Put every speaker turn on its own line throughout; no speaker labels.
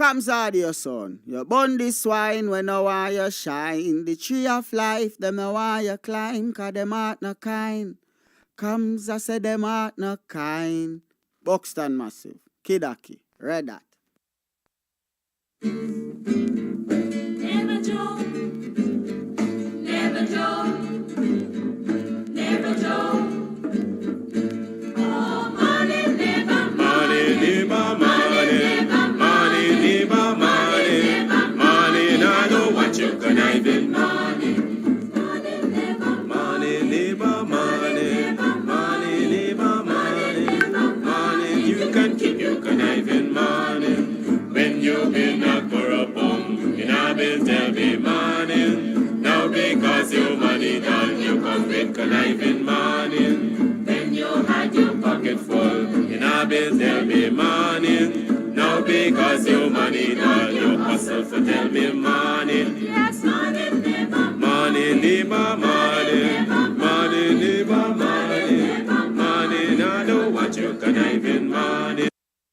Kams audio son. You burn the swine when no want you shine. The tree of life, them no want you climb, cause them heart no kind. Kams, I say them heart no kind. Buxton Massive, Kidaki, read that.
Never joke, never joke, never joke. Oh, money never, money never, money never, money not know what you can even money. Money never, money never, money you can keep, you can even money. When you been a corrupt in a bill tell me money. Now because your money done, you come with conniving money. When you had your pocket full in a bill tell me money. Now because your money done, you hustle for tell me money. Yes, money never, money never, money never, money not know what you conniving money.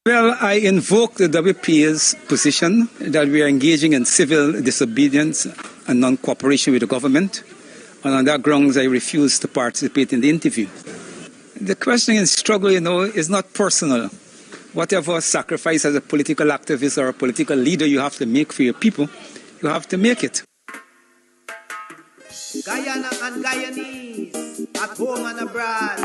Well, I invoke the WPA's position that we are engaging in civil disobedience and non-cooperation with the government, and on that grounds I refuse to participate in the interview. The question in struggle, is not personal. Whatever sacrifice as a political activist or a political leader you have to make for your people, you have to make it.
Guyana and Guyanese, at home and abroad.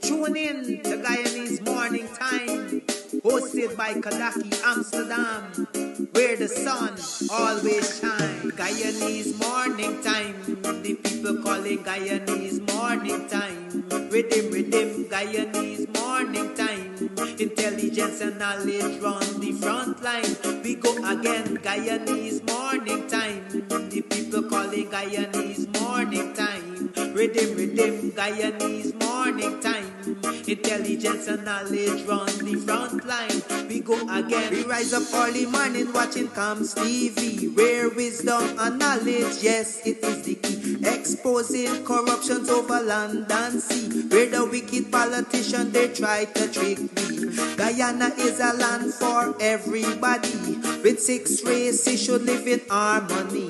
Tune in to Guyanese Morning Time, hosted by Kadaki Amsterdam, where the sun always shines. Guyanese Morning Time, the people call it Guyanese Morning Time. Rhythm, Guyanese Morning Time. Intelligence and knowledge run the front line. We go again, Guyanese Morning Time. The people call it Guyanese Morning Time. Rhythm, Guyanese Morning Time. Intelligence and knowledge run the front line. We go again. We rise up early morning watching Kams TV, where wisdom and knowledge, yes, it is the key. Exposing corruptions over land and sea, where the wicked politicians they try to trick me. Guyana is a land for everybody. With 6 races should live in harmony.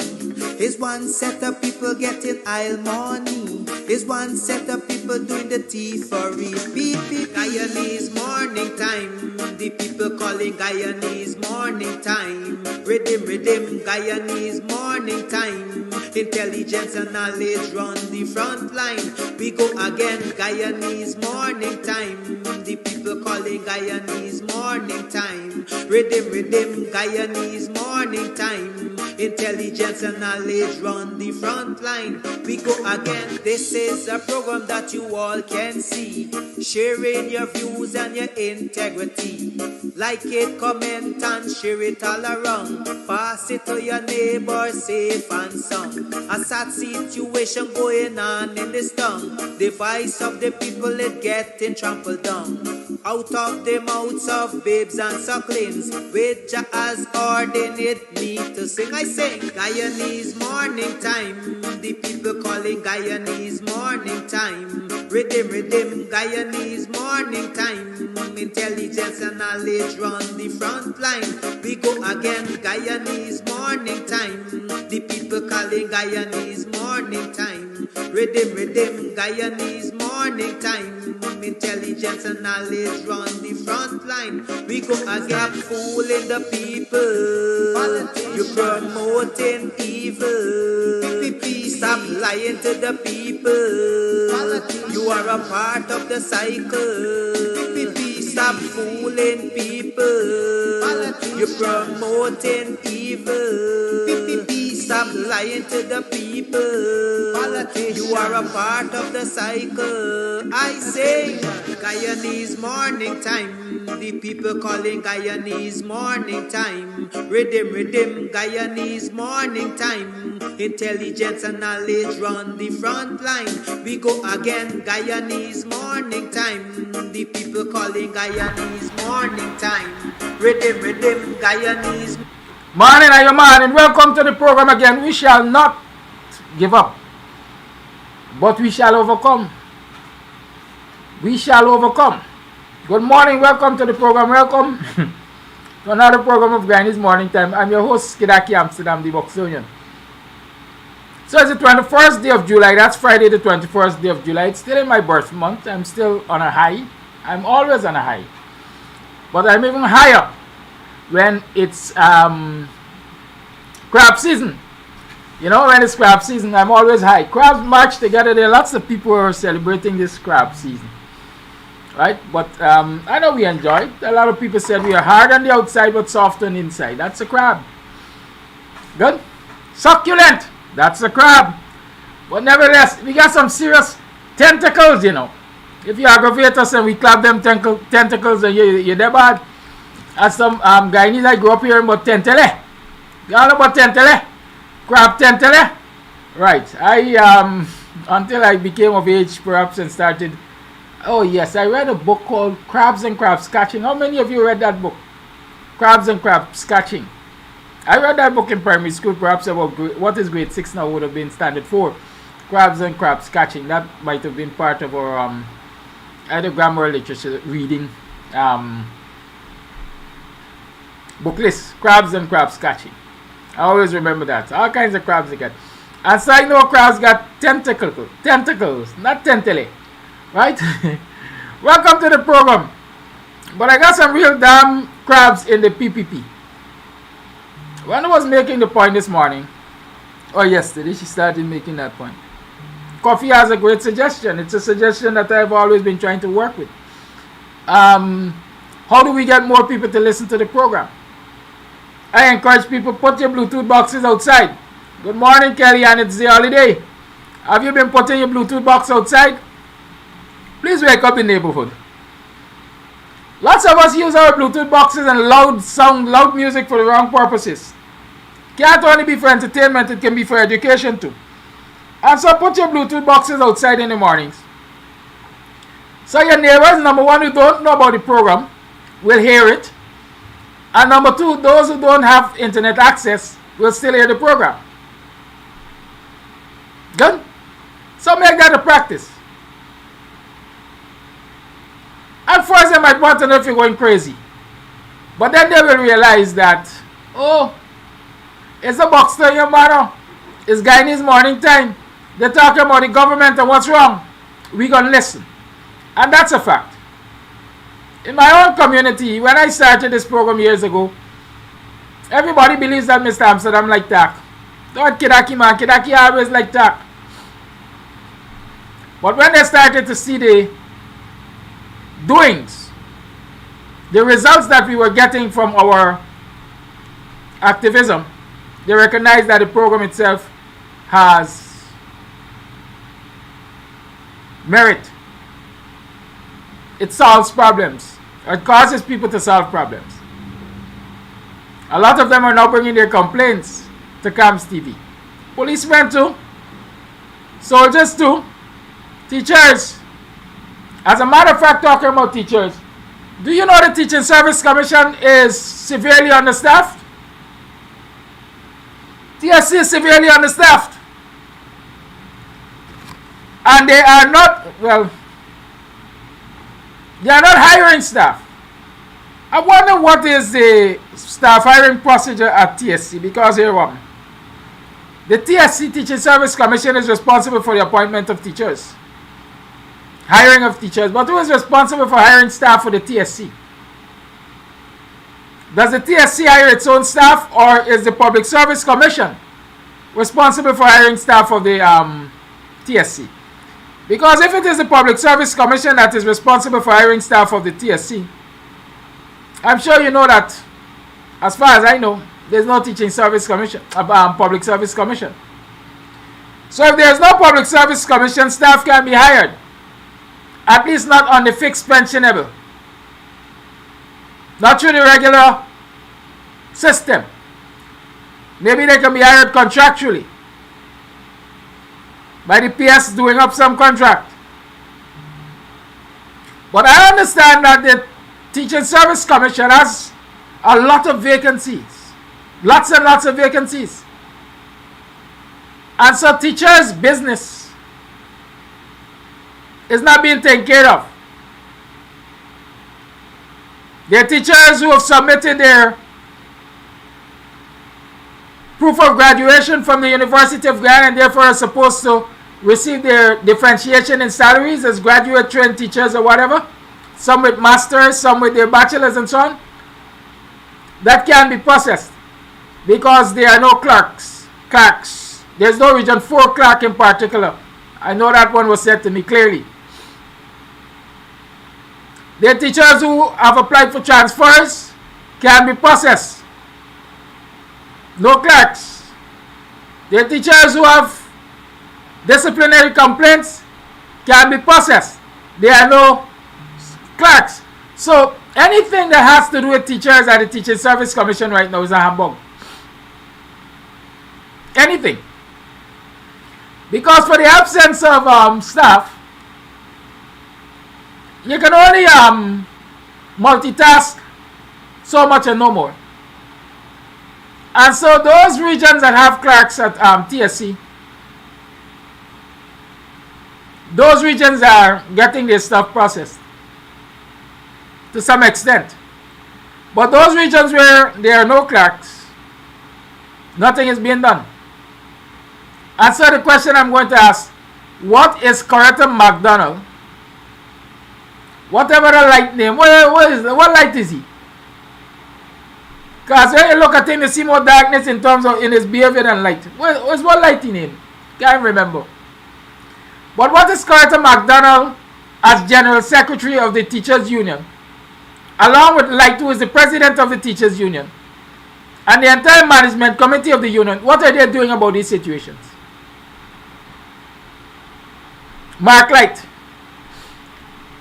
Is one set of people getting aisle money. Is one set of people doing the thievery. Beep, beep, Guyanese Morning Time. The people calling Guyanese Morning Time. Rhythm, Guyanese Morning Time. Intelligence and knowledge run the front line. We go again, Guyanese Morning Time. The people calling Guyanese Morning Time. Rhythm, Guyanese Morning Time. Intelligence and knowledge run the front line. We go again. This is a program that you all can see, sharing your views and your integrity. Like it, comment and share it all around. Pass it to your neighbor, safe and sound. A sad situation going on in this town. The voice of the people is getting trampled down. Out of the mouths of babes and sucklings, which Jah has ordained me to sing. I sing Guyanese Morning Time. The people calling Guyanese Morning Time. Rhythm, Guyanese Morning Time. Intelligence and knowledge run the front line. We go again, Guyanese Morning Time. The people calling Guyanese Morning Time. Rhythm, Guyanese Morning Time. Intelligence and knowledge run the front line. We go again, fooling the people. You're promoting evil. Stop lying to the people. You are a part of the cycle. Stop fooling people. You're promoting evil. Stop lying to the people. You are a part of the cycle. I say Guyanese Morning Time. The people calling Guyanese Morning Time. Rhythm, Guyanese Morning Time. Intelligence and knowledge run the front line. We go again, Guyanese Morning Time. The people calling Guyanese Morning Time. Rhythm, Guyanese.
Morning, are you morning? Welcome to the program again. We shall not give up, but we shall overcome. We shall overcome. Good morning, welcome to the program. Welcome to another program of Guyanese Morning Time. I'm your host, Kidaki Amsterdam, the Buxtonian. So it's the 21st day of July. That's Friday, the 21st day of July. It's still in my birth month. I'm still on a high. I'm always on a high. But I'm even higher when it's crab season. You know, when it's crab season, I'm always high. Crabs march together. There are lots of people who are celebrating this crab season. Right? But I know we enjoy it. A lot of people said we are hard on the outside but soft on the inside. That's a crab. Good? Succulent. That's a crab. But nevertheless, we got some serious tentacles, you know. If you aggravate us and we clap them tentacles and you're dead bad. As some Guyanese, I grew up here about tentele. You all know about tentele? Crab tentele? Right. Until I became of age perhaps and started. Oh yes, I read a book called Crabs and Crabs Catching. How many of you read that book? Crabs and Crabs Catching. I read that book in primary school, perhaps about what is grade 6 now would have been standard 4. Crabs and Crabs Catching. That might have been part of our either grammar or literature reading book list. Crabs and Crabs Catching. I always remember that. All kinds of crabs they get. And so I know crabs got tentacles, not tentele. Right? Welcome to the program. But I got some real damn crabs in the PPP. When I was making the point this morning, or yesterday, she started making that point. Coffee has a great suggestion. It's a suggestion that I've always been trying to work with. How do we get more people to listen to the program? I encourage people, put your Bluetooth boxes outside. Good morning, Kelly, and it's the holiday. Have you been putting your Bluetooth box outside? Please wake up the neighborhood. Lots of us use our Bluetooth boxes and loud music for the wrong purposes. Can't only be for entertainment, it can be for education too. And so put your Bluetooth boxes outside in the mornings. So your neighbors, number one, who don't know about the program, will hear it. And number two, those who don't have internet access will still hear the program. Good? So make that a practice. At first they might want to know if you're going crazy. But then they will realize that, oh, it's a Buxtonian matter. It's Guyanese Morning Time. They're talking about the government and what's wrong. We're going to listen. And that's a fact. In my own community, when I started this program years ago, everybody believes that Mr. Amsterdam like TAC. Don't Kidaki man, Kidaki always like TAC. But when they started to see the doings, the results that we were getting from our activism, they recognized that the program itself has merit. It solves problems. It causes people to solve problems. A lot of them are now bringing their complaints to Kams TV. Policemen too. Soldiers too. Teachers. As a matter of fact, talking about teachers, do you know the Teaching Service Commission is severely understaffed? TSC is severely understaffed. And they are not, well, they are not hiring staff. I wonder what is the staff hiring procedure at TSC, because here one. The TSC Teaching Service Commission is responsible for the appointment of teachers. Hiring of teachers, but who is responsible for hiring staff for the TSC? Does the TSC hire its own staff, or is the Public Service Commission responsible for hiring staff of the TSC? Because if it is the Public Service Commission that is responsible for hiring staff of the TSC, I'm sure you know that, as far as I know, there's no Teaching Service Commission, Public Service Commission. So if there's no Public Service Commission, staff can be hired. At least not on the fixed pensionable. Not through the regular system. Maybe they can be hired contractually. By the PS doing up some contract. But I understand that the Teaching Service Commission has a lot of vacancies. Lots and lots of vacancies. And so teachers' business is not being taken care of. There are teachers who have submitted their proof of graduation from the University of Guyana and therefore are supposed to receive their differentiation in salaries as graduate trained teachers or whatever, some with masters, some with their bachelors and so on, that can be processed because there are no clerks. There's no Region 4 clerk in particular. I know that one was said to me clearly. There are teachers who have applied for transfers, can be processed. No clerks. There are teachers who have disciplinary complaints, can be processed. There are no clerks. So anything that has to do with teachers at the Teaching Service Commission right now is a humbug. Anything. Because for the absence of staff, you can only multitask so much and no more. And so those regions that have clerks at TSC, those regions are getting their stuff processed to some extent. But those regions where there are no clerks, nothing is being done. And so the question I'm going to ask, what is Coretta McDonald? Whatever the light name, what light is he? Because when you look at him, you see more darkness in terms of in his behavior than light. What light in him? Can't remember. But what is Coretta McDonald as General Secretary of the Teachers Union, along with Light, who is the President of the Teachers Union, and the entire management committee of the union, what are they doing about these situations? Mark Light,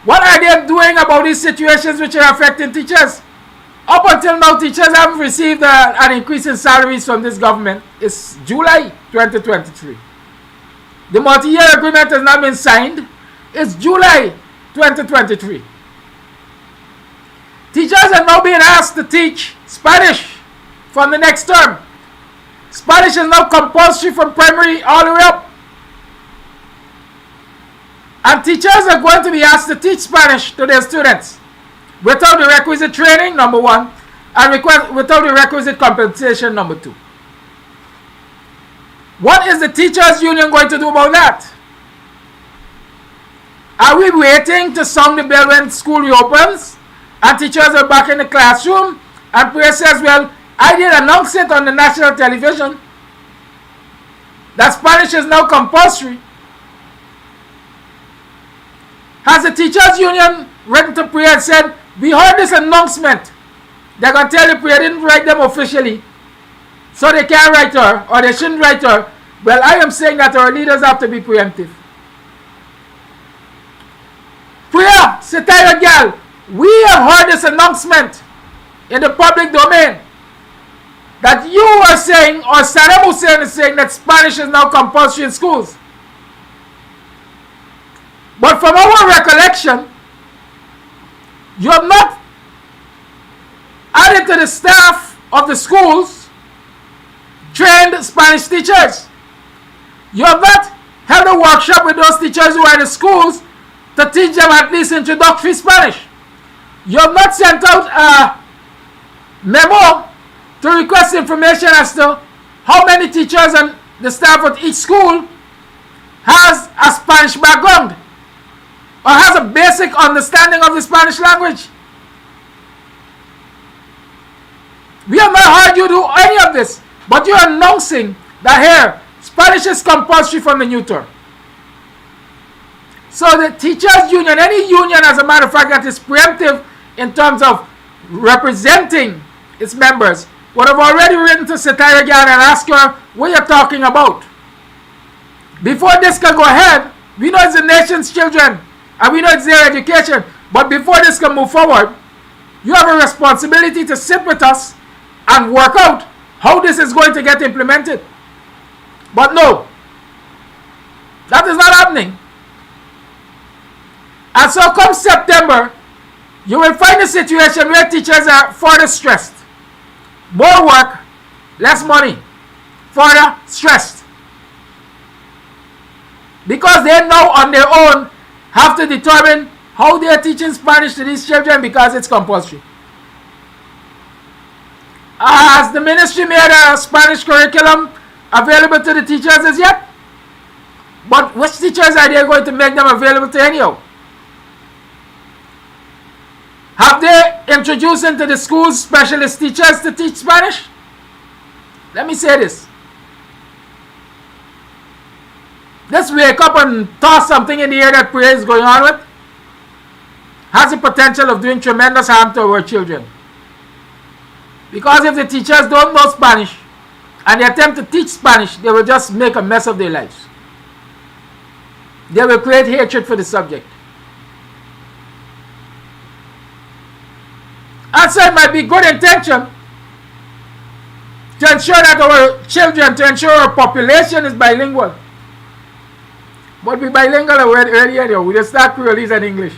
what are they doing about these situations which are affecting teachers? Up until now, teachers haven't received an increase in salaries from this government. It's July 2023. The multi-year agreement has not been signed. It's July 2023. Teachers are now being asked to teach Spanish from the next term. Spanish is now compulsory from primary all the way up. And teachers are going to be asked to teach Spanish to their students without the requisite training, number one, and without the requisite compensation, number two. What is the teachers union going to do about that? Are we waiting to sound the bell when school reopens and teachers are back in the classroom and prayer says, well, I did announce it on the national television that Spanish is now compulsory? Has the teachers union written to prayer and said, we heard this announcement? They're going to tell you prayer didn't write them officially, so they can't write her, or they shouldn't write her. Well, I am saying that our leaders have to be preemptive. Prayer, Satire Gal, we have heard this announcement in the public domain that you are saying, or Saddam Hussein is saying, that Spanish is now compulsory in schools. But from our recollection, you have not added to the staff of the schools trained Spanish teachers. You have not held a workshop with those teachers who are in the schools to teach them at least introductory Spanish. You have not sent out a memo to request information as to how many teachers and the staff at each school has a Spanish background or has a basic understanding of the Spanish language. We have not heard you do any of this, but you are announcing that here, Spanish is compulsory from the new term. So the teachers union, any union as a matter of fact that is preemptive in terms of representing its members, would have already written to Satire Guyana and asked her what you're talking about. Before this can go ahead, we know it's the nation's children and we know it's their education, but before this can move forward, you have a responsibility to sit with us and work out how this is going to get implemented. But no, that is not happening. And so come September, you will find a situation where teachers are further stressed. More work, less money, further stressed. Because they now on their own have to determine how they are teaching Spanish to these children because it's compulsory. Has the ministry made a Spanish curriculum available to the teachers as yet? But which teachers are they going to make them available to anyhow? Have they introduced into the schools specialist teachers to teach Spanish? Let me say this. Let's wake up and toss something in the air that prayer is going on with. Has the potential of doing tremendous harm to our children. Because if the teachers don't know Spanish and they attempt to teach Spanish, they will just make a mess of their lives. They will create hatred for the subject. And so it might be good intention to ensure that our children, to ensure our population is bilingual. But we bilingual already anyhow. We just start Creolese and English.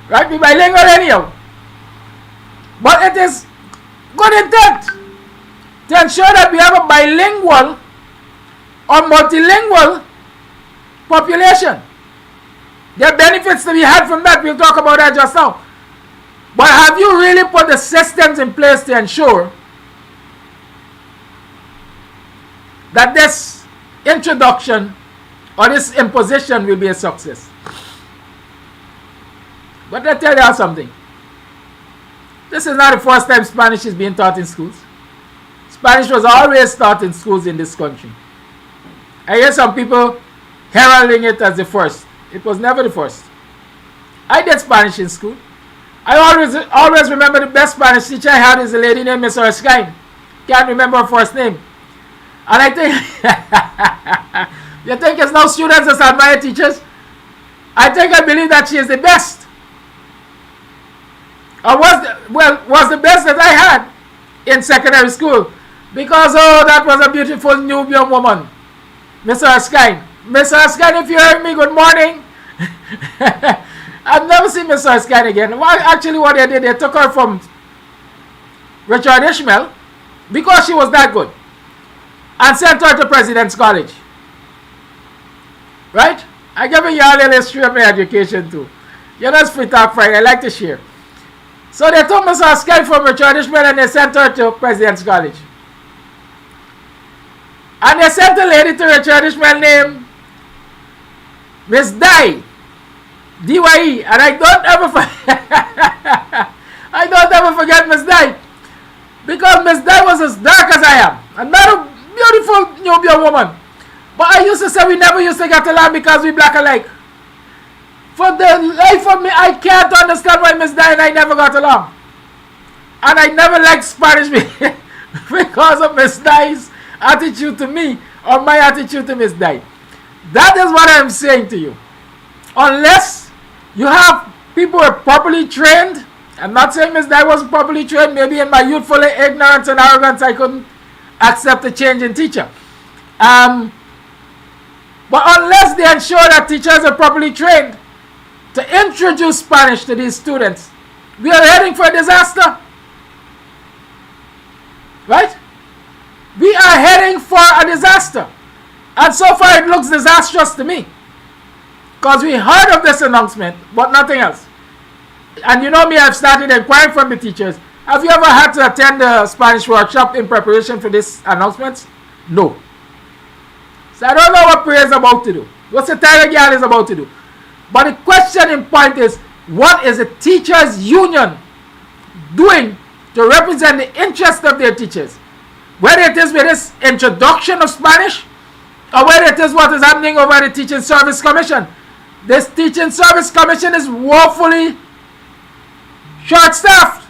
Right? We bilingual anyhow. But it is good intent to ensure that we have a bilingual or multilingual population. There are benefits to be had from that. We'll talk about that just now. But have you really put the systems in place to ensure that this introduction or this imposition will be a success? But let me tell you something. This is not the first time Spanish is being taught in schools. Spanish was always taught in schools in this country. I hear some people heralding it as the first. It was never the first. I did Spanish in school. I always remember the best Spanish teacher I had is a lady named Miss Erskine. Can't remember her first name. And I think, you think it's now students that admire teachers? I believe that she is the best. Or was the best that I had in secondary school. Because, oh, that was a beautiful Nubian woman. Miss Erskine. Miss Erskine, if you heard me, good morning. I've never seen Miss Erskine again. Well, actually, what they did, they took her from Richard Ishmael because she was that good and sent her to President's College. Right? I give you all a little history of my education too. You know, it's Free Talk Friday. I like to share. So they took Miss Erskine from Richard Ishmael and they sent her to President's College. And they sent a lady to Richard Ishmael named Miss Dye. D-Y-E. And I don't ever forget Miss Dye. Because Miss Dye was as dark as I am. Another beautiful Nubian woman. But I used to say we never used to get along because we black alike. For the life of me, I can't understand why Miss Dye and I never got along. And I never liked Spanish because of Miss Dye's attitude to me or my attitude to Miss Dye. That is what I'm saying to you. Unless you have people who are properly trained, I'm not saying Miss Dye wasn't properly trained, maybe in my youthful ignorance and arrogance I couldn't accept a change in teacher. But unless they ensure that teachers are properly trained to introduce Spanish to these students, we are heading for a disaster. Right? We are heading for a disaster. And so far it looks disastrous to me. Because we heard of this announcement, but nothing else. And you know me, I've started inquiring from the teachers. Have you ever had to attend a Spanish workshop in preparation for this announcement? No. So I don't know what prayer is about to do. What the Tiger Girl is about to do. But the question in point is, what is the teachers' union doing to represent the interest of their teachers? Whether it is with this introduction of Spanish, or whether it is what is happening over the Teaching Service Commission. This Teaching Service Commission is woefully short-staffed.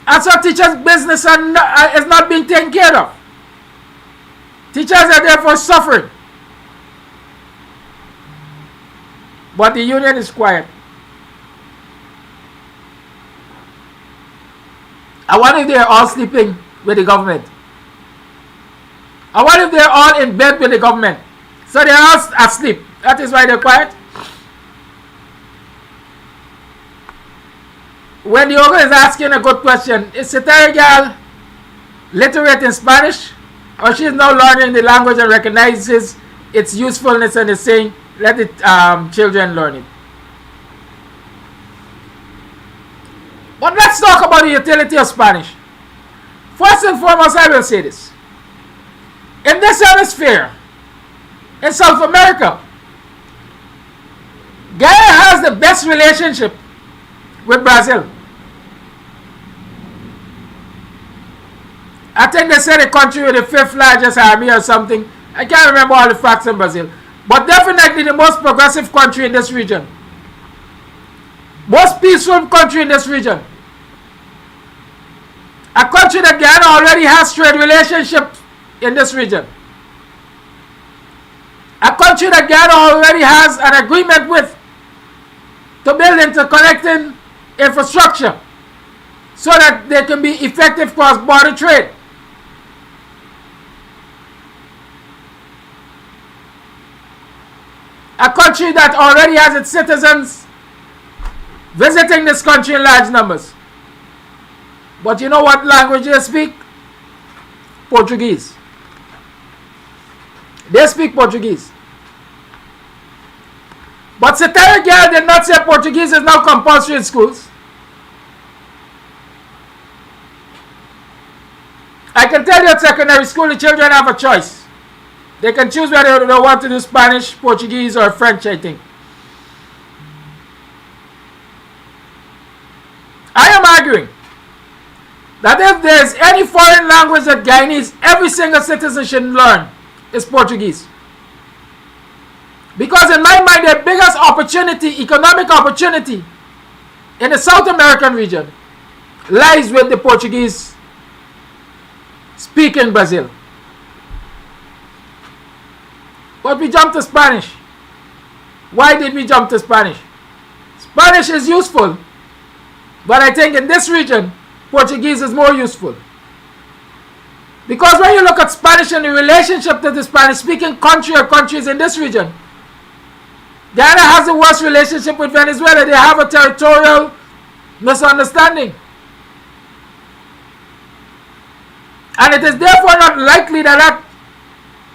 And so teachers' business is not being taken care of. Teachers are therefore suffering. But the union is quiet. I wonder if they are all sleeping with the government. I wonder if they are all in bed with the government. So they are all asleep. That is why they are quiet. When the Ogun is asking a good question, is Satire Girl literate in Spanish? Or she is now learning the language and recognizes its usefulness and is saying, let the children learn it. But let's talk about the utility of Spanish. First and foremost, I will say this. In this hemisphere, in South America, Guyana has the best relationship with Brazil. I think they said the country with the 5th largest army or something. I can't remember all the facts in Brazil. But definitely the most progressive country in this region. Most peaceful country in this region. A country that Guyana already has trade relationships in this region. A country that Guyana already has an agreement with to build interconnecting infrastructure so that there can be effective cross-border trade. A country that already has its citizens visiting this country in large numbers. But you know what language they speak? Portuguese. They speak Portuguese. But Secretary Girl did not say Portuguese is now compulsory in schools. I can tell you at secondary school the children have a choice. They can choose whether they want to do Spanish, Portuguese, or French, I think. I am arguing that if there is any foreign language that Guyanese, every single citizen should learn, is Portuguese. Because in my mind, the biggest opportunity, economic opportunity, in the South American region lies with the Portuguese speaking Brazil. But we jumped to Spanish. Why did we jump to Spanish? Spanish is useful, but I think in this region, Portuguese is more useful. Because when you look at Spanish and the relationship to the Spanish-speaking country or countries in this region, Guyana has the worst relationship with Venezuela. They have a territorial misunderstanding. And it is therefore not likely that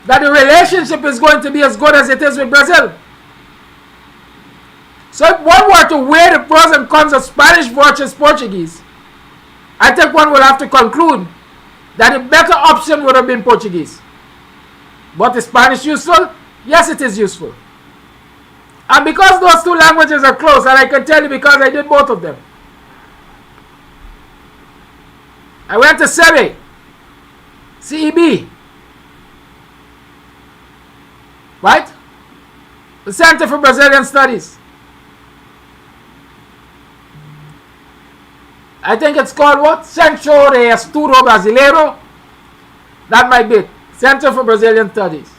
the relationship is going to be as good as it is with Brazil. So if one were to weigh the pros and cons of Spanish versus Portuguese, I think one will have to conclude that a better option would have been Portuguese. But is Spanish useful? Yes, it is useful. And because those two languages are close, and I can tell you because I did both of them. I went to CEB, CEB, right? The Center for Brazilian Studies. I think it's called what? Centro de Estudo Brasileiro. That might be it. Center for Brazilian Studies.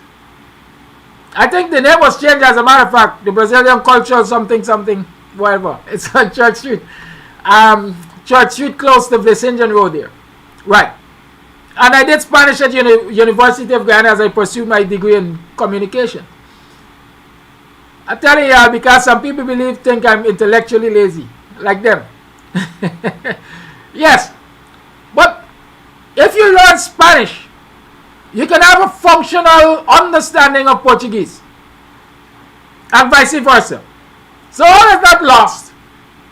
I think the name was changed, as a matter of fact. The Brazilian Cultural something, whatever. It's on Church Street. Church Street close to Vicinian Road there. Right. And I did Spanish at University of Guyana as I pursued my degree in communication. I tell you, because some people think I'm intellectually lazy, like them. Yes. But if you learn Spanish, you can have a functional understanding of Portuguese. And vice versa. So all is not lost.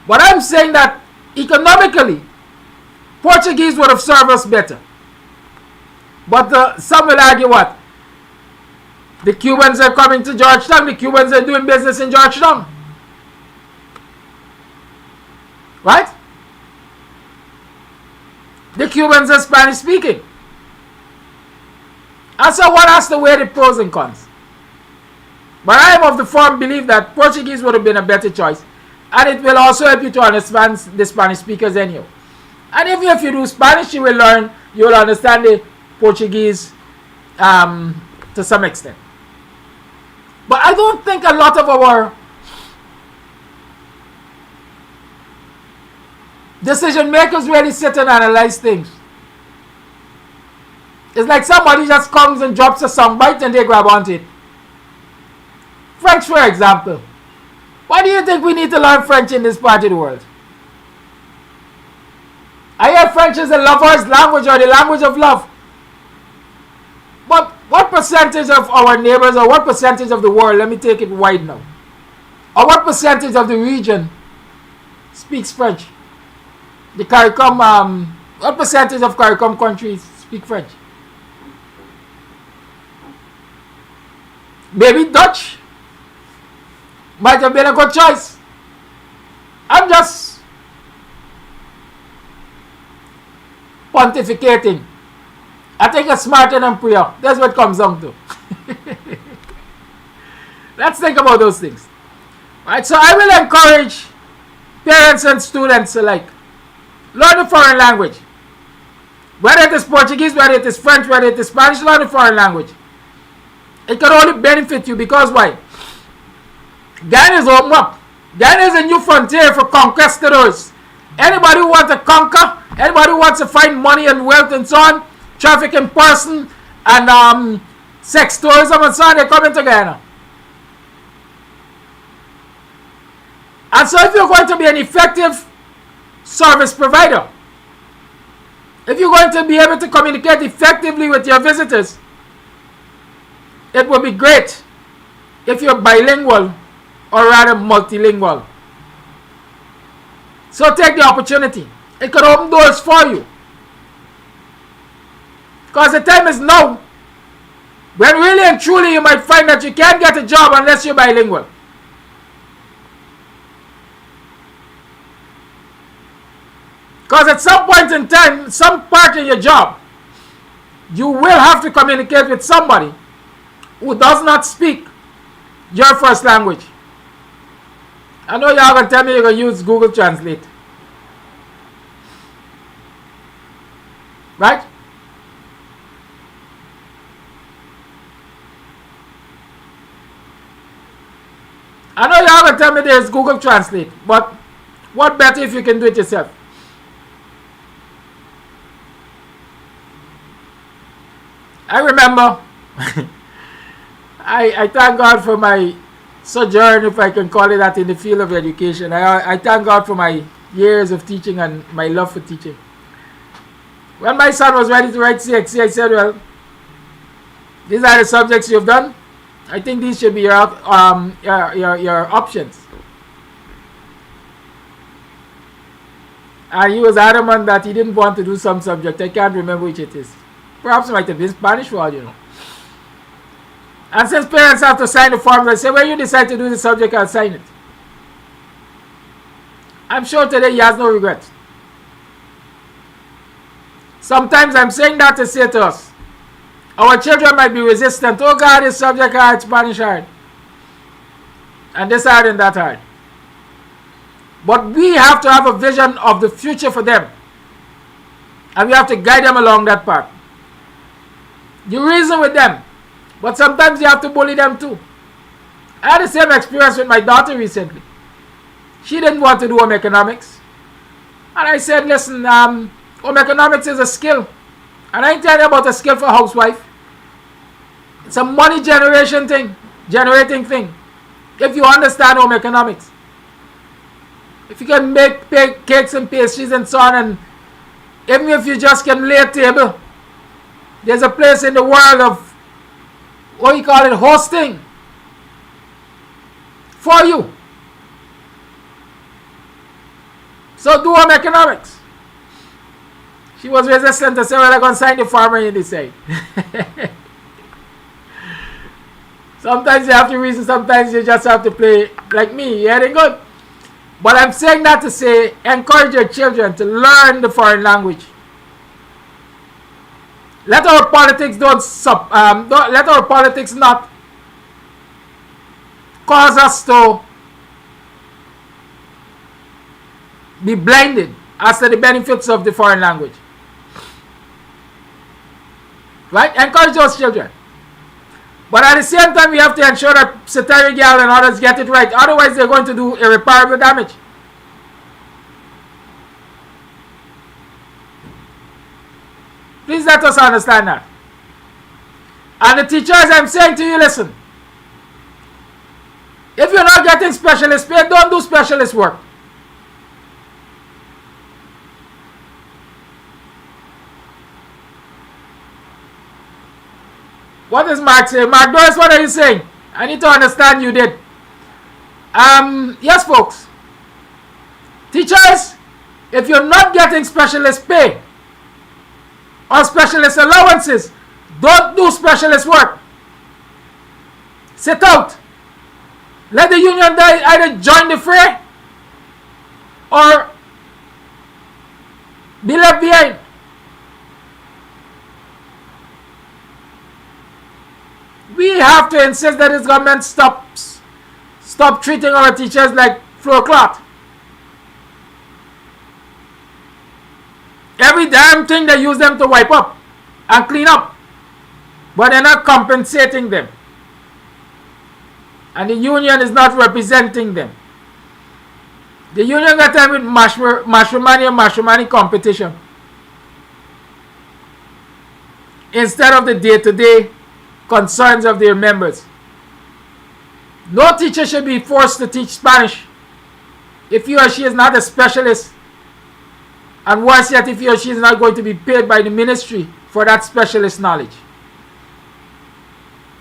But I'm saying that economically, Portuguese would have served us better. But some will argue what? The Cubans are coming to Georgetown. The Cubans are doing business in Georgetown. Right? The Cubans are Spanish speaking. And so one has to weigh the pros and cons. But I am of the firm belief that Portuguese would have been a better choice. And it will also help you to understand the Spanish speakers anyhow. And even if you do Spanish, you will understand the Portuguese to some extent. But I don't think a lot of our decision makers really sit and analyze things. It's like somebody just comes and drops a soundbite and they grab onto it. French, for example. Why do you think we need to learn French in this part of the world? I hear French is a lover's language or the language of love. But what percentage of our neighbors or what percentage of the world, let me take it wide now, or what percentage of the region speaks French? the CARICOM, what percentage of CARICOM countries speak French? Maybe Dutch might have been a good choice. I'm just pontificating. I think it's smarter than prayer. That's what it comes down to. Let's think about those things. Right, so I will encourage parents and students alike. Learn a foreign language. Whether it is Portuguese, whether it is French, whether it is Spanish, learn a foreign language. It can only benefit you because why? Guyana is open up. Guyana is a new frontier for conquistadors. Anybody who wants to conquer, anybody who wants to find money and wealth and so on, traffic in person and sex tourism and so on, they come into Guyana. And so if you're going to be an effective service provider, if you're going to be able to communicate effectively with your visitors, it would be great if you're bilingual or rather multilingual. So take the opportunity. It could open doors for you. Because the time is now when really and truly you might find that you can't get a job unless you're bilingual. Because at some point in time, some part in your job, you will have to communicate with somebody who does not speak your first language. I know y'all gonna tell me you're gonna use Google Translate. Right? I know y'all gonna tell me there's Google Translate, but what better if you can do it yourself? I remember, I thank God for my sojourn, if I can call it that, in the field of education. I thank God for my years of teaching and my love for teaching. When my son was ready to write CXC, I said, well, these are the subjects you've done. I think these should be your options. And he was adamant that he didn't want to do some subject. I can't remember which it is. Perhaps it might have been Spanish for all you know. And since parents have to sign the form, they say, when you decide to do the subject, I'll sign it. I'm sure today he has no regrets. Sometimes I'm saying that to say to us, our children might be resistant. Oh God, this subject hard, Spanish hard. And this hard and that hard. But we have to have a vision of the future for them. And we have to guide them along that path. You reason with them, but sometimes you have to bully them too. I had the same experience with my daughter recently. She didn't want to do home economics. And I said, listen, home economics is a skill. And I ain't telling you about a skill for a housewife. It's a money generating thing. If you understand home economics. If you can make cakes and pastries and so on, and even if you just can lay a table, there's a place in the world of, what you call it, hosting for you. So do home economics. She was resistant to say, well, I'm going to sign the farmer in this side. Sometimes you have to reason, sometimes you just have to play like me. You hearing good? But I'm saying that to say, encourage your children to learn the foreign language. Let our politics let our politics not cause us to be blinded as to the benefits of the foreign language. Right? Encourage those children. But at the same time, we have to ensure that Satiric Gal and others get it right. Otherwise, they're going to do irreparable damage. Please let us understand that. And the teachers, I'm saying to you, listen. If you're not getting specialist pay, don't do specialist work. What is Mark saying? Mark Doris, what are you saying? I need to understand you did. Yes, folks. Teachers, If you're not getting specialist pay or specialist allowances, don't do specialist work. Sit out. Let the union either join the fray or be left behind. We have to insist that this government stop treating our teachers like floor cloth. Every damn thing they use them to wipe up and clean up, but they're not compensating them. And the union is not representing them. The union got time with matrimony competition instead of the day-to-day concerns of their members. No teacher should be forced to teach Spanish if he or she is not a specialist, and worse yet, if he or she is not going to be paid by the ministry for that specialist knowledge.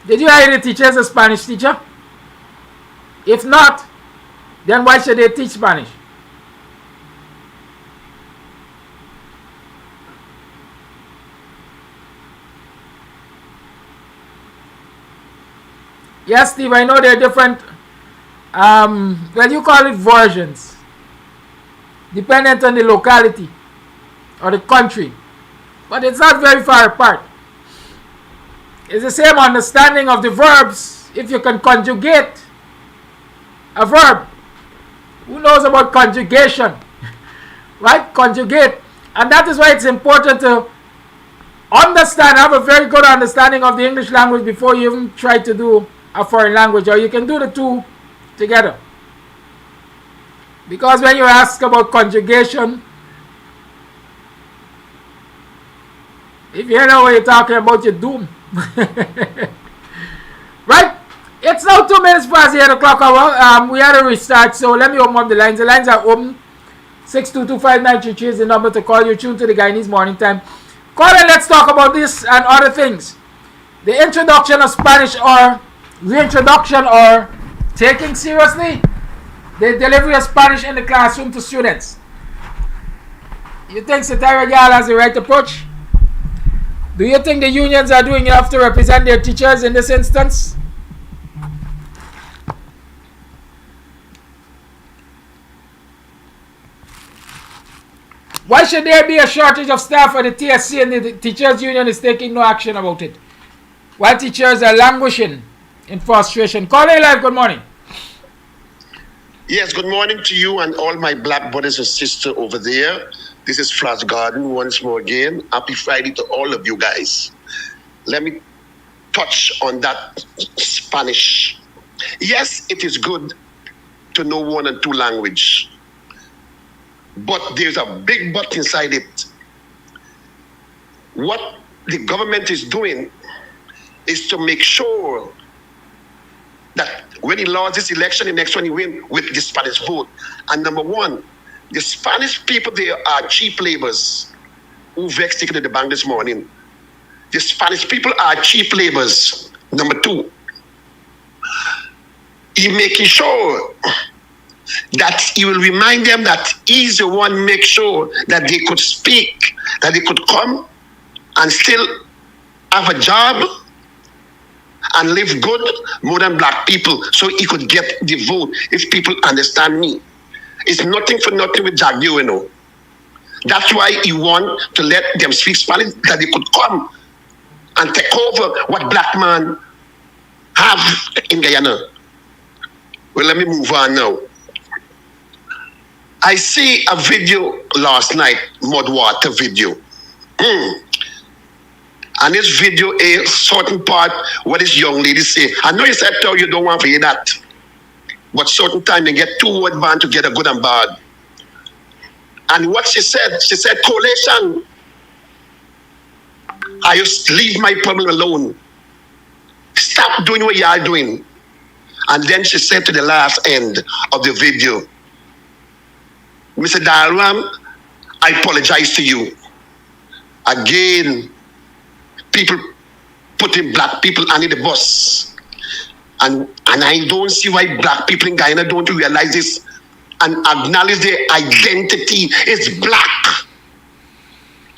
Did you hire the teacher as a Spanish teacher? If not, then why should they teach Spanish? Yes, Steve, I know there are different, well, you call it versions, dependent on the locality or the country, but it's not very far apart. It's the same understanding of the verbs. If you can conjugate a verb, who knows about conjugation? Right? Conjugate. And that is why it's important to understand, have a very good understanding of the English language before you even try to do a foreign language, or you can do the two together. Because when you ask about conjugation, if you know what you're talking about, you're doomed. Right? It's now 2 minutes past 8 o'clock hour. We had a restart, so let me open up the lines. The lines are open. 6225933 is the number to call. You tune to the Guyanese Morning Time. Call and let's talk about this and other things. The introduction of Spanish, or reintroduction, or taking seriously the delivery of Spanish in the classroom to students. You think Satira Gal has the right approach? Do you think the unions are doing enough to represent their teachers in this instance? Why should there be a shortage of staff at the TSC and the teachers union is taking no action about it, while teachers are languishing in frustration? Call A Live, good morning.
Yes, good morning to you and all my black brothers and sisters over there. This is Flash Garden once more again. Happy Friday to all of you guys. Let me touch on that Spanish. Yes, it is good to know 1 and 2 language, but there's a big but inside it. What the government is doing is to make sure that when he lost this election, the next one he win with the Spanish vote. And number 1, the Spanish people, they are cheap laborers who vexed taken to the bank this morning. The Spanish people are cheap laborers. Number 2, he making sure that he will remind them that he's the one make sure that they could speak, that they could come and still have a job and live good more than black people, so he could get the vote. If people understand me, it's nothing for nothing with Jack, you know. That's why he want to let them speak Spanish, that they could come and take over what black man have in Guyana. Well, let me move on now. I see a video last night, mud water video. And this video, a certain part, what this young lady say. I know you said, tell you don't want to hear that. But certain time they get 2 word band together, good and bad. And what she said, coalition, I just leave my problem alone. Stop doing what you are doing. And then she said to the last end of the video, Mr. Dalram, I apologize to you. Again, people putting black people under the bus. And I don't see why black people in Guyana don't realize this. and acknowledge their identity is black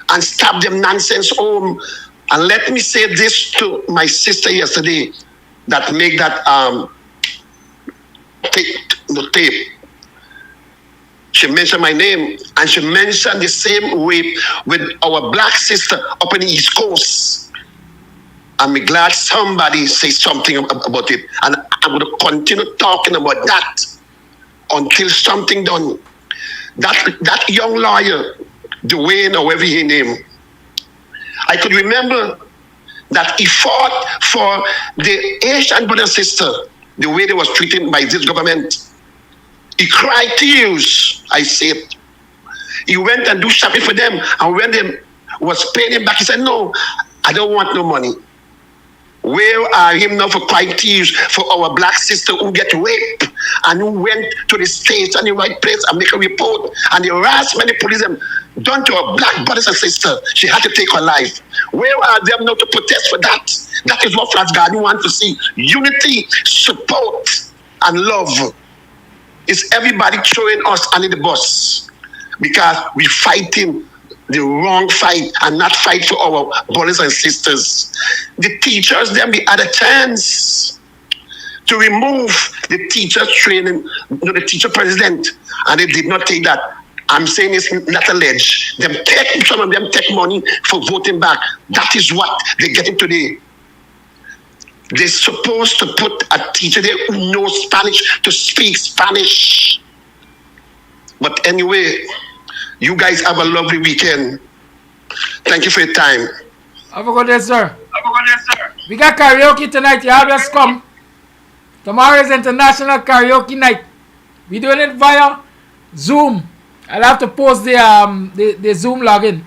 and stop them nonsense home. And let me say this to my sister yesterday that make that tape. She mentioned my name, and she mentioned the same way with our black sister up in the East Coast. I'm glad somebody says something about it. And I'm going to continue talking about that until something done. That young lawyer, Dwayne, or whatever his name, I could remember that he fought for the Asian brother and sister, the way they was treated by this government. He cried tears, I say it. He went and do shopping for them, and when they was paying him back, he said, no, I don't want no money. Where are him now for crying tears for our black sister who get raped and who went to the States and the right place and make a report, and the harassment, the police them done to our black brothers and sisters. She had to take her life. Where are them now to protest for that? That is what Flash Garden want to see. Unity, support, and love. Is everybody throwing us under the bus because we fighting the wrong fight and not fight for our brothers and sisters. The teachers then we had a chance to remove the teachers training, the teacher president, and they did not take that. I'm saying it's not alleged. Some of them take money for voting back. That is what they're getting today. They're supposed to put a teacher there who knows Spanish to speak Spanish. But anyway, you guys have a lovely weekend. Thank you for your time.
Have a good day, sir. We got karaoke tonight. You always come. Tomorrow is International Karaoke Night. We're doing it via Zoom. I'll have to post the Zoom login.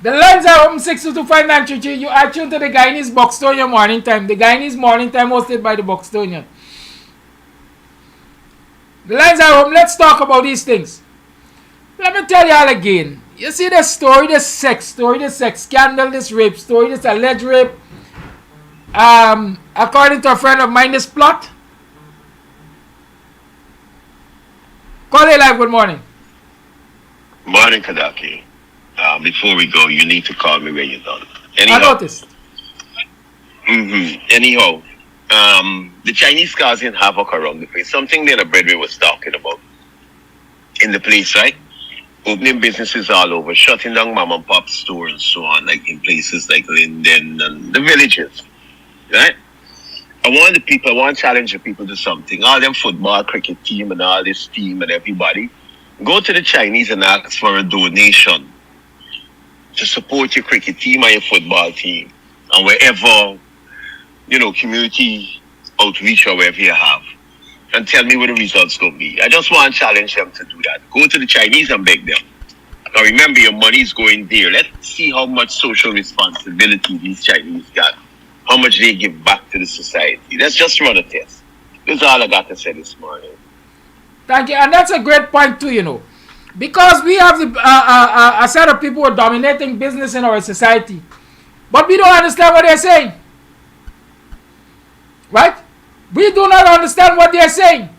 The lines are open 6225933. You are tuned to the Guyanese Buxtonian Morning Time. The Guyanese Morning Time hosted by the Buxtonian. The lines are open. Let's talk about these things. Let me tell you all again. You see this story, this sex scandal, this rape story, this alleged rape. According to a friend of mine, this plot. Call it live. Good morning.
Morning, Kadaki. Before we go, you need to call me when you're done.
I noticed.
Anyhow, the Chinese causing havoc around the place. Something that a brethren was talking about in the place, right? Opening businesses all over, shutting down mom and pop stores and so on, like in places like Linden and the villages, right? I want to challenge the people to something. All them football, cricket team and all this team and everybody, go to the Chinese and ask for a donation to support your cricket team and your football team and wherever, community outreach or wherever you have, and tell me what the results going to be. I just want to challenge them to do that. Go to the Chinese and beg them. Now remember, your money is going there. Let's see how much social responsibility these Chinese got, how much they give back to the society. Let's just run a test. That's all I got to say this morning.
Thank you. And that's a great point too, because we have a set of people who are dominating business in our society, but we don't understand what they're saying, right? We do not understand what they're saying.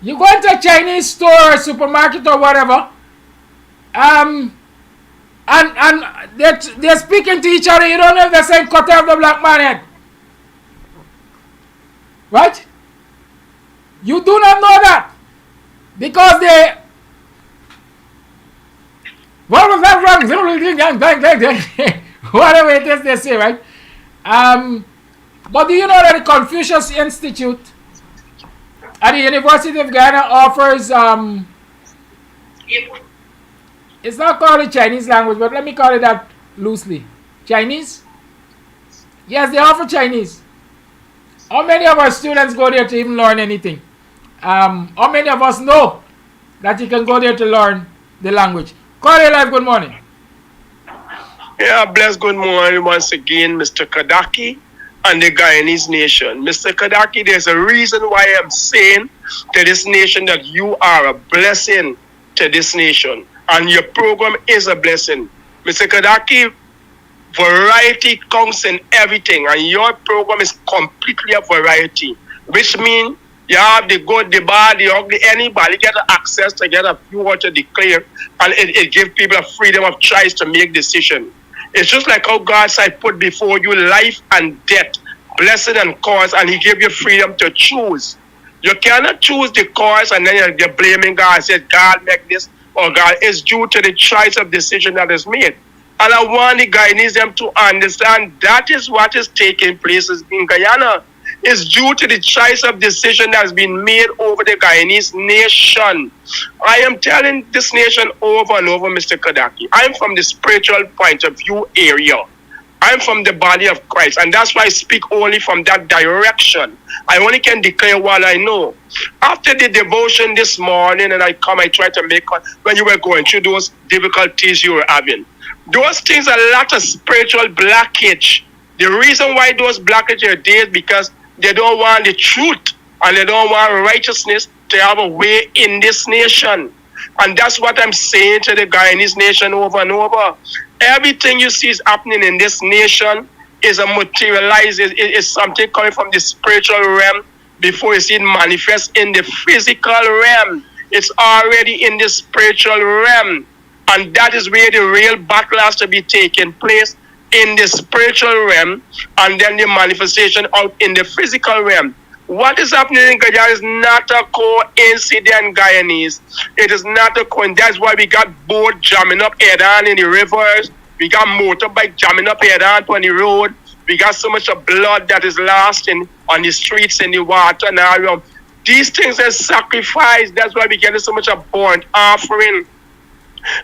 You go into a Chinese store or supermarket or whatever, and they're speaking to each other. You don't know if they're saying cut off the black man head, right? You do not know that because they. What was that wrong? Whatever it is they say, right? But do you know that the Confucius Institute at the University of Guyana offers, it's not called the Chinese language, but let me call it that loosely. Chinese? Yes, they offer Chinese. How many of our students go there to even learn anything? How many of us know that you can go there to learn the language? Call it live. Good morning.
Yeah, bless good morning once again, Mr. Kadaki and the Guyanese nation. Mr. Kadaki, there's a reason why I'm saying to this nation that you are a blessing to this nation. And your program is a blessing. Mr. Kadaki, variety counts in everything. And your program is completely a variety. Which means You have the good, the bad, the ugly. Anybody get access to get a few words to declare, and it gives people a freedom of choice to make decisions. It's just like how God said, put before you life and death, blessing and curse, and He gave you freedom to choose. You cannot choose the cause and then you're blaming God and say, God make this or God. It's due to the choice of decision that is made. And I want the Guyanese them to understand that is what is taking place in Guyana. It's due to the choice of decision that has been made over the Guyanese nation. I am telling this nation over and over, Mr. Kadaki, I'm from the spiritual point of view area. I'm from the body of Christ, and that's why I speak only from that direction. I only can declare what I know. After the devotion this morning, and I try to make, when you were going through those difficulties you were having, those things are a lot of spiritual blockage. The reason why those blockages are there is because they don't want the truth, and they don't want righteousness to have a way in this nation. And that's what I'm saying to the Guyanese nation over and over. Everything you see is happening in this nation is a materialized, is something coming from the spiritual realm before you see it manifest in the physical realm. It's already in the spiritual realm. And that is where the real battle has to be taking place, in the spiritual realm, and then the manifestation out in the physical realm. What is happening in Guyana is not a coincidence, Guyanese. It is not a coincidence. That's why we got boat jamming up head on in the rivers. We got motorbike jamming up head on the road. We got so much of blood that is lost on the streets, in the water and area. These things are sacrificed. That's why we get so much of burnt offering.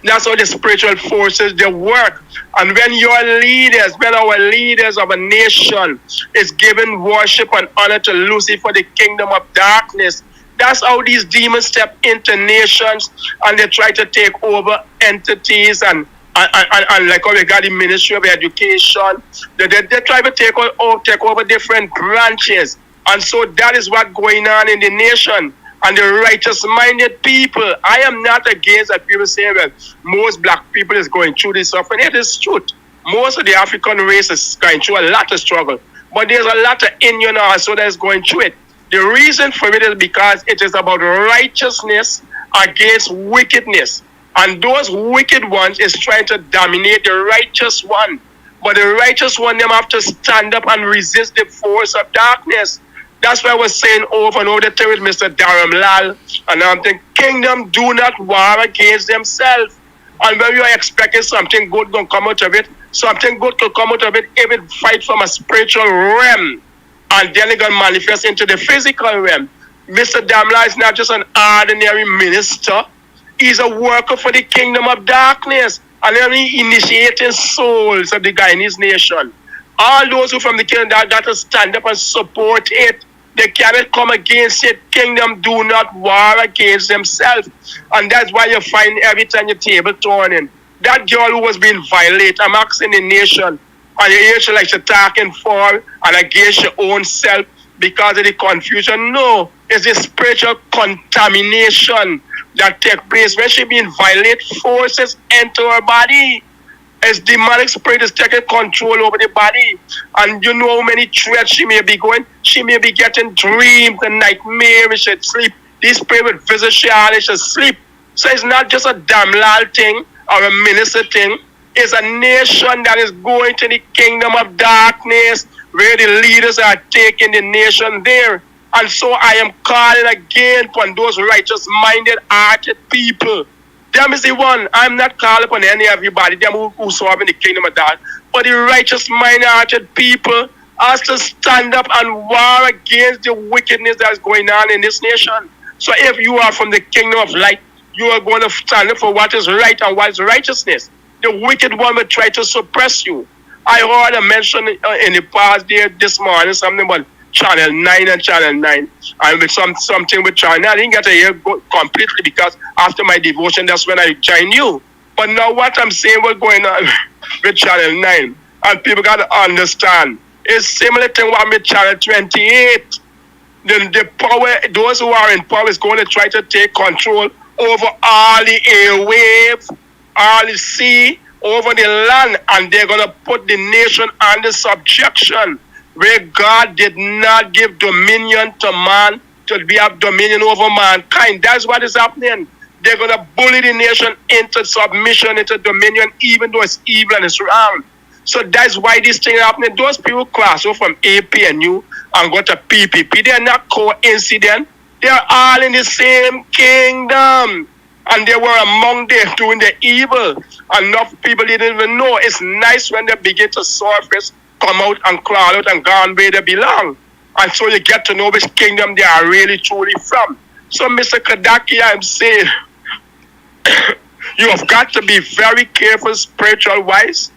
That's how the spiritual forces, they work. And when your leaders, when our leaders of a nation is giving worship and honor to Lucifer, the kingdom of darkness, that's how these demons step into nations and they try to take over entities and like how we got the Ministry of Education. They try to take over different branches. And so that is what's going on in the nation. And the righteous-minded people, I am not against that people say that most black people is going through this suffering. It is truth. Most of the African race is going through a lot of struggle. But there's a lot of Indian also that is going through it. The reason for it is because it is about righteousness against wickedness. And those wicked ones is trying to dominate the righteous one. But the righteous one, them have to stand up and resist the force of darkness. That's why I was saying over and over the time with Mr. Dharam Lal, and I'm thinking, kingdom do not war against themselves. And when you are expecting something good going to come out of it, something good could come out of it if it fight from a spiritual realm, and then it going to manifest into the physical realm. Mr. Dharam Lal is not just an ordinary minister. He's a worker for the kingdom of darkness, and he's initiating souls of the Guyanese nation. All those who from the kingdom that got to stand up and support it. They cannot come against it. Kingdom do not war against themselves. And that's why you find every time your table turning. That girl who was being violated, I'm asking the nation, and you hear she like she's talking for and against your own self because of the confusion. No, it's the spiritual contamination that takes place when she being violated, forces enter her body. As demonic spirit is taking control over the body. And you know how many threats she may be going. She may be getting dreams and nightmares. She sleep. This spirit will visit she and she sleep. So it's not just a damn lal thing or a minister thing. It's a nation that is going to the kingdom of darkness where the leaders are taking the nation there. And so I am calling again upon those righteous-minded, hearted people. Them is the one. I'm not calling upon any everybody, them who serve in the kingdom of God. But the righteous minded people has to stand up and war against the wickedness that is going on in this nation. So if you are from the kingdom of light, you are going to stand up for what is right and what is righteousness. The wicked one will try to suppress you. I heard a mention in the past there this morning, something about Channel 9 and Channel 9. And with something with Channel 9, I didn't get to hear completely because after my devotion, that's when I joined you. But now what I'm saying, what's going on with Channel 9, and people got to understand, it's similar to what with Channel 28. The power, those who are in power is going to try to take control over all the airwaves, all the sea, over the land, and they're going to put the nation under subjection, where God did not give dominion to man, to be have dominion over mankind. That's what is happening. They're going to bully the nation into submission, into dominion, even though it's evil and it's wrong. So that's why this thing is happening. Those people cross over from APNU and go to PPP. They're not coincident. They're all in the same kingdom. And they were among them doing the evil. Enough people didn't even know. It's nice when they begin to surface, come out and crawl out and go on where they belong. And so you get to know which kingdom they are really truly from. So Mr. Kadaki, I'm saying, you have got to be very careful spiritual-wise,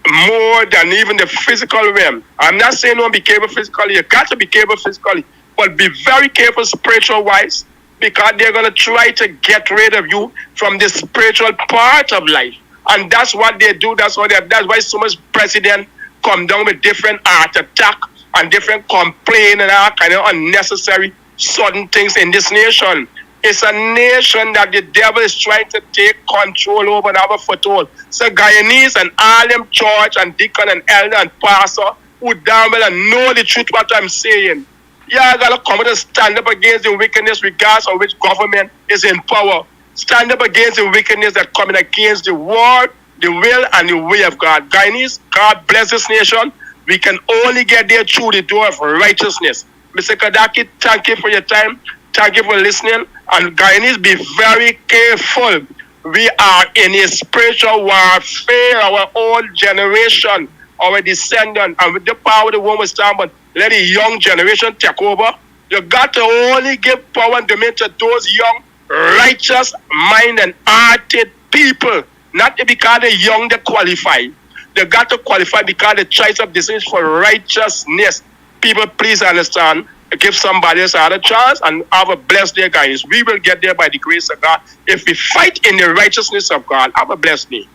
more than even the physical realm. I'm not saying don't be careful physically. You got to be careful physically, but be very careful spiritual-wise, because they're going to try to get rid of you from the spiritual part of life. And that's what they do. That's why so much president come down with different heart attack and different complaint and all kind of unnecessary sudden things in this nation. It's a nation that the devil is trying to take control over and have a foothold. So Guyanese and all them church and deacon and elder and pastor who damn well know the truth what I'm saying. Yeah, I gotta come and stand up against the wickedness regardless of which government is in power. Stand up against the wickedness that coming against the word, the will, and the way of God. Guyanese, God bless this nation. We can only get there through the door of righteousness. Mr. Kadaki, thank you for your time. Thank you for listening. And Guyanese, be very careful. We are in a spiritual warfare, our old generation, our descendant, and with the power of the one we stand, but let the young generation take over. You got to only give power and dominion to those young, righteous mind and hearted people. Not because they're young, they qualify. They got to qualify because the choice of decisions for righteousness. People, please understand. Give somebody else another chance and have a blessed day, guys. We will get there by the grace of God. If we fight in the righteousness of God, have a blessed day.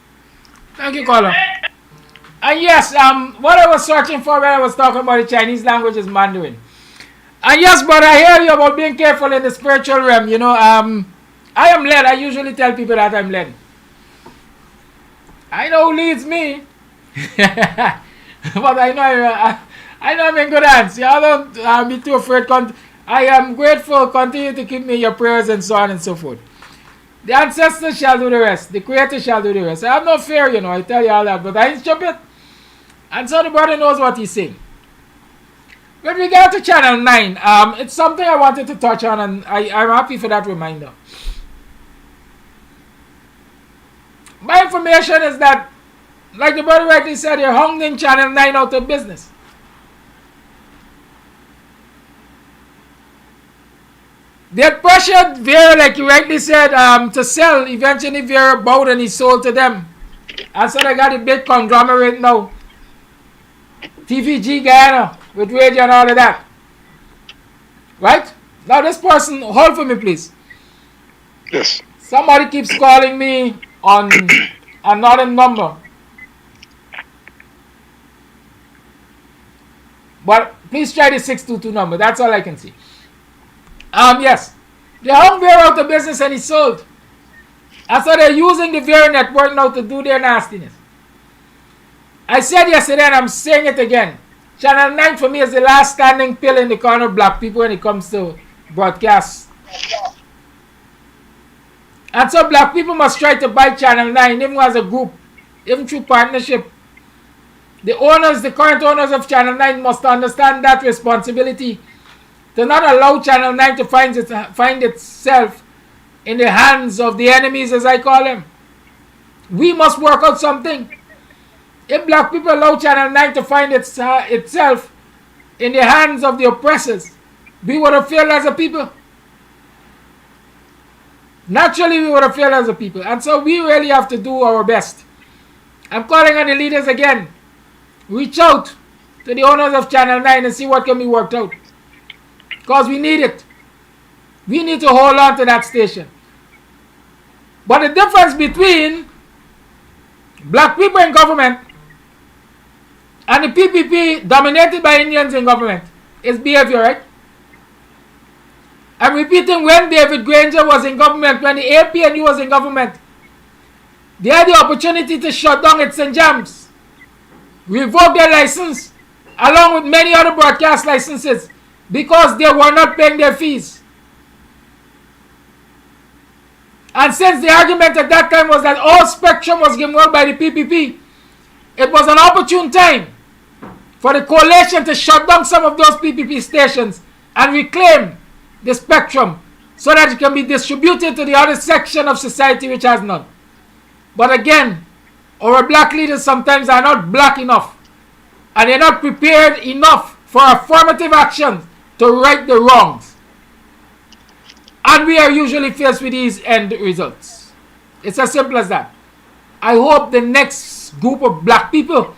Thank you, caller. And yes, what I was searching for when I was talking about the Chinese language is Mandarin. And yes, but I hear you about being careful in the spiritual realm. You know, I am led. I usually tell people that I'm led. I know who leads me. But I know I'm in good hands. I don't be too afraid. I am grateful. Continue to keep me in your prayers and so on and so forth. The ancestors shall do the rest. The Creator shall do the rest. I have no fear, you know. I tell you all that. But I ain't stupid. And so the brother knows what he's saying. With regard to Channel 9, it's something I wanted to touch on, and I'm happy for that reminder. My information is that, like the brother rightly said, they're hounding Channel 9 out of business. They had pressured Vera, like you rightly said, to sell. Eventually Vera bowed and he sold to them. And so they got a big conglomerate now. TVG Guyana with radio and all of that. Right? Now this person, hold for me please.
Yes.
Somebody keeps calling me on another number. But please try the 622 number. That's all I can see. Yes. They hung Vera out of business and he sold. And so they're using the Vera network now to do their nastiness. I said yesterday and I'm saying it again. Channel 9 for me is the last standing pill in the corner of black people when it comes to broadcast. And so black people must try to buy Channel 9 even as a group, even through partnership. The owners, the current owners of Channel 9 must understand that responsibility to not allow Channel 9 to find itself in the hands of the enemies, as I call them. We must work out something. If black people allow Channel 9 to find itself in the hands of the oppressors, we would have failed as a people. Naturally, we would have failed as a people. And so we really have to do our best. I'm calling on the leaders again. Reach out to the owners of Channel 9 and see what can be worked out. Because we need it. We need to hold on to that station. But the difference between black people in government and the PPP dominated by Indians in government is behavior, right? I'm repeating, when David Granger was in government, when the APNU was in government, they had the opportunity to shut down its St. James, revoke their license, along with many other broadcast licenses. because they were not paying their fees. And since the argument at that time was that all spectrum was given out by the PPP, it was an opportune time for the coalition to shut down some of those PPP stations and reclaim the spectrum so that it can be distributed to the other section of society which has none. But again, our black leaders sometimes are not black enough, and they're not prepared enough for affirmative action to right the wrongs. And we are usually faced with these end results. It's as simple as that. I hope the next group of black people,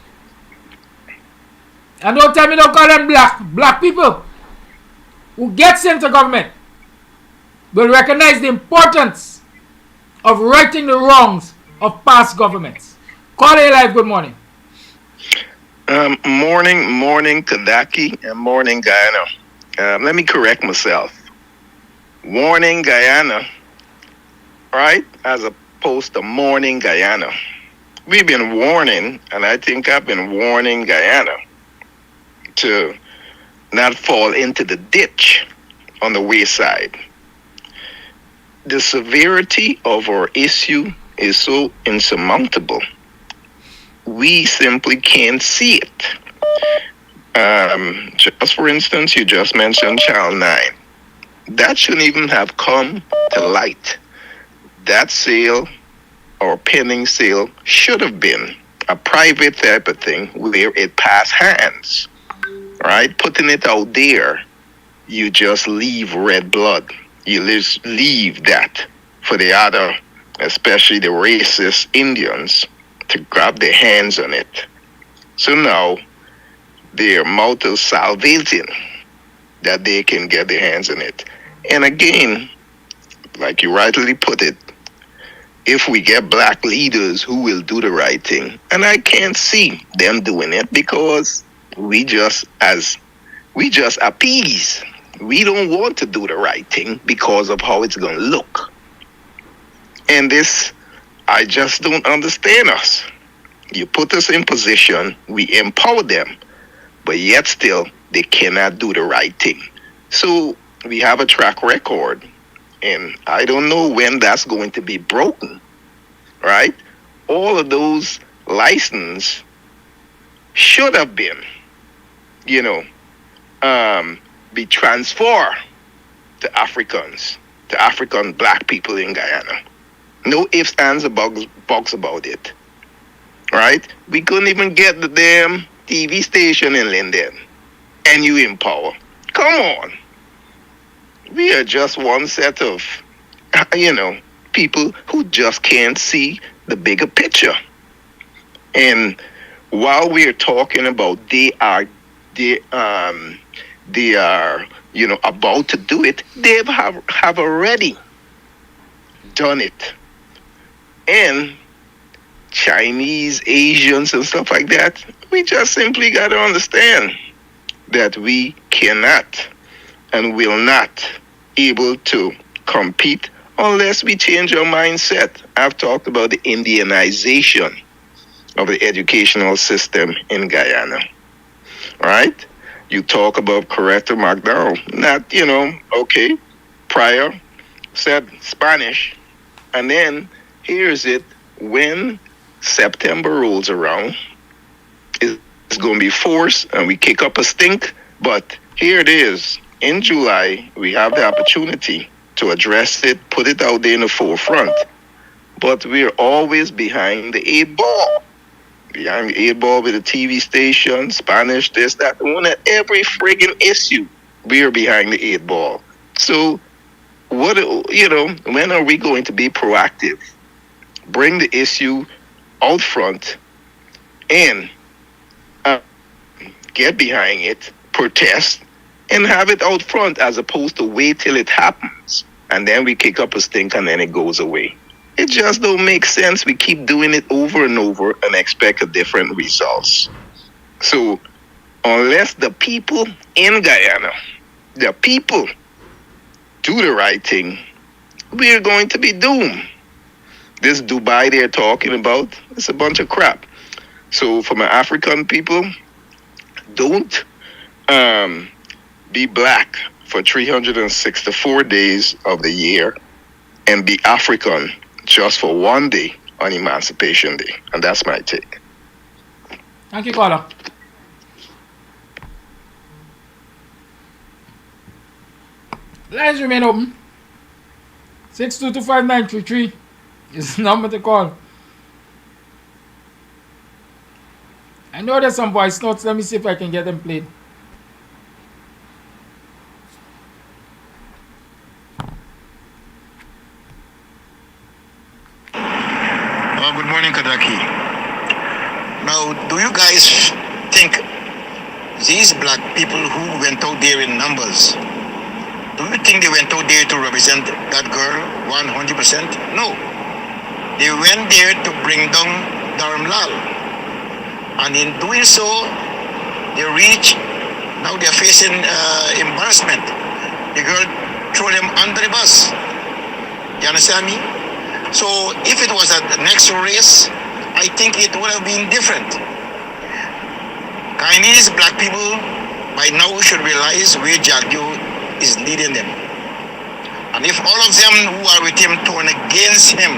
and don't tell me don't call them black people who gets into government, will recognize the importance of righting the wrongs of past governments. Call A Live, good morning.
Morning, Kadaki, and morning, Guyana. Let me correct myself. Warning, Guyana, right? As opposed to morning, Guyana. We've been warning, and I think I've been warning Guyana to not fall into the ditch on the wayside. The severity of our issue is so insurmountable. We simply can't see it. Just for instance, you just mentioned Channel 9. That shouldn't even have come to light. That sale or pending sale should have been a private type of thing where it passed hands, right? Putting it out there, you just leave red blood. You just leave that for the other, especially the racist Indians, to grab their hands on it. So now their mouth is salivating that they can get their hands on it. And again, like you rightly put it, if we get black leaders who will do the right thing, and I can't see them doing it because we just appease. We don't want to do the right thing because of how it's going to look. And this, I just don't understand us. You put us in position, we empower them, but yet still they cannot do the right thing. So we have a track record, and I don't know when that's going to be broken, right? All of those licenses should have been, be transferred to Africans, to African black people in Guyana. No ifs, ands, or bugs about it, right? We couldn't even get the damn TV station in Linden, and you in power. Come on. We are just one set of, people who just can't see the bigger picture. And while we are talking about they are about to do it, they have already done it. And Chinese, Asians, and stuff like that, we just simply got to understand that we cannot and will not able to compete unless we change our mindset. I've talked about the Indianization of the educational system in Guyana, right? You talk about Corrector McDowell, not, prior said Spanish, and then here's it, when September rolls around, it's going to be forced and we kick up a stink, but here it is. In July, we have the opportunity to address it, put it out there in the forefront, but we're always behind the 8 ball. Behind the 8 ball with the TV station, Spanish, this, that, one, at every friggin' issue, we're behind the 8 ball. So, when are we going to be proactive? Bring the issue out front and get behind it, protest, and have it out front as opposed to wait till it happens. And then we kick up a stink and then it goes away. It just don't make sense. We keep doing it over and over and expect a different results. So unless the people in Guyana, the people do the right thing, we're going to be doomed. This Dubai they're talking about, it's a bunch of crap. So for my African people, don't be black for 364 days of the year and be African just for one day on Emancipation Day. And that's my take.
Thank you, caller. Lines remain open. 6225933 is the number to call. I know there's some voice notes. Let me see if I can get them played.
Good morning, Kadaki. Now, do you guys think these black people who went out there in numbers, do you think they went out there to represent that girl 100%? No. They went there to bring down Dharamlal. And in doing so, they reach, now they're facing embarrassment. The girl threw them under the bus. You understand me? So if it was a next race, I think it would have been different. Guyanese black people by now should realize where Jagyo is leading them. And if all of them who are with him turn against him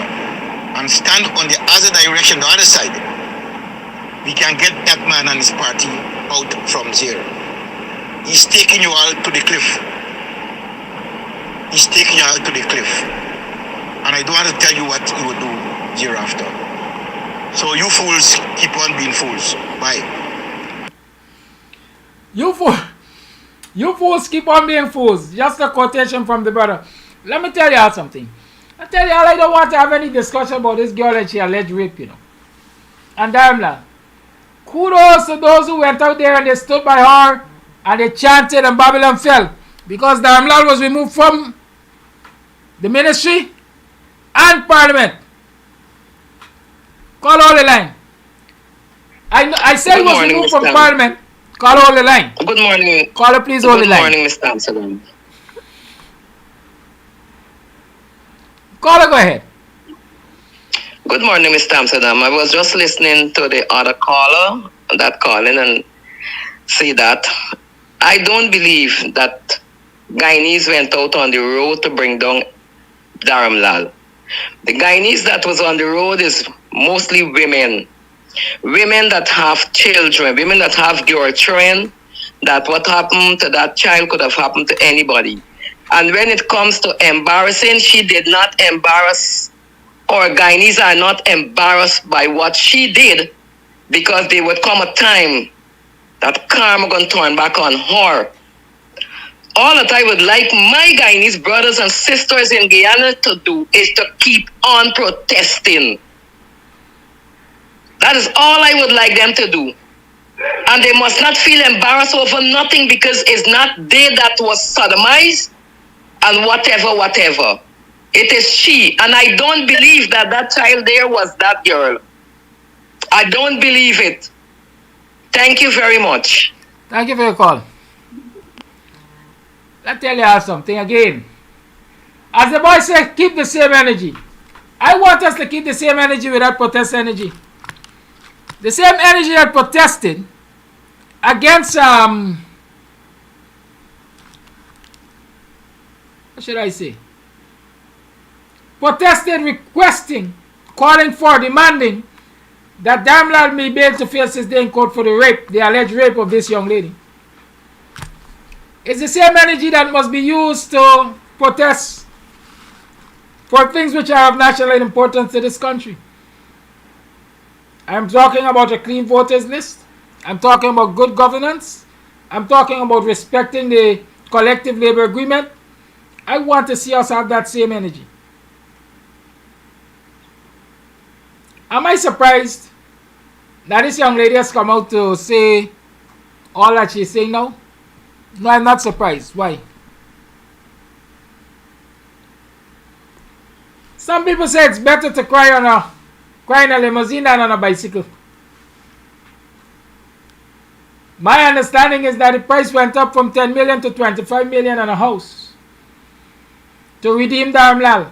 and stand on the other direction, the other side, we can get that man and his party out from there. He's taking you all to the cliff. He's taking you all to the cliff. And I don't want to tell you what he will do hereafter. So you fools keep on being fools. Bye.
You fools keep on being fools. Just a quotation from the brother. Let me tell you all something. I tell you all, I don't want to have any discussion about this girl and she alleged rape, you know. And damn land. Kudos to those who went out there and they stood by her and they chanted and Babylon fell. Because Dharamlal was removed from the ministry and parliament. Call all the line. I said he was removed from parliament. Call all the line.
Good morning.
Caller, please hold the line.
Good morning, Mr. Amsterdam.
Caller, go ahead.
Good morning, Mr. Amsterdam. I was just listening to the other caller that calling and say that I don't believe that Guyanese went out on the road to bring down Dharamlal. The Guyanese that was on the road is mostly women. Women that have children, women that have girl children, that what happened to that child could have happened to anybody. And when it comes to embarrassing, she did not embarrass, or Guyanese are not embarrassed by what she did, because there would come a time that karma going to turn back on her. All that I would like my Guyanese brothers and sisters in Guyana to do is to keep on protesting. That is all I would like them to do. And they must not feel embarrassed over nothing, because it's not they that was sodomized and whatever. It is she. And I don't believe that that child there was that girl. I don't believe it. Thank you very much.
Thank you for your call. Let me tell you all something again. As the boy said, keep the same energy. I want us to keep the same energy with that protest energy. The same energy that protested against, what should I say? Protested, requesting, calling for, demanding that Dharamlal may be able to face his day in court for the rape, the alleged rape of this young lady. It's the same energy that must be used to protest for things which are of national importance to this country. I'm talking about a clean voters list. I'm talking about good governance. I'm talking about respecting the collective labor agreement. I want to see us have that same energy. Am I surprised that this young lady has come out to say all that she's saying now? No, I'm not surprised. Why? Some people say it's better to cry in a limousine than on a bicycle. My understanding is that the price went up from 10 million to 25 million on a house to redeem Dharamlal.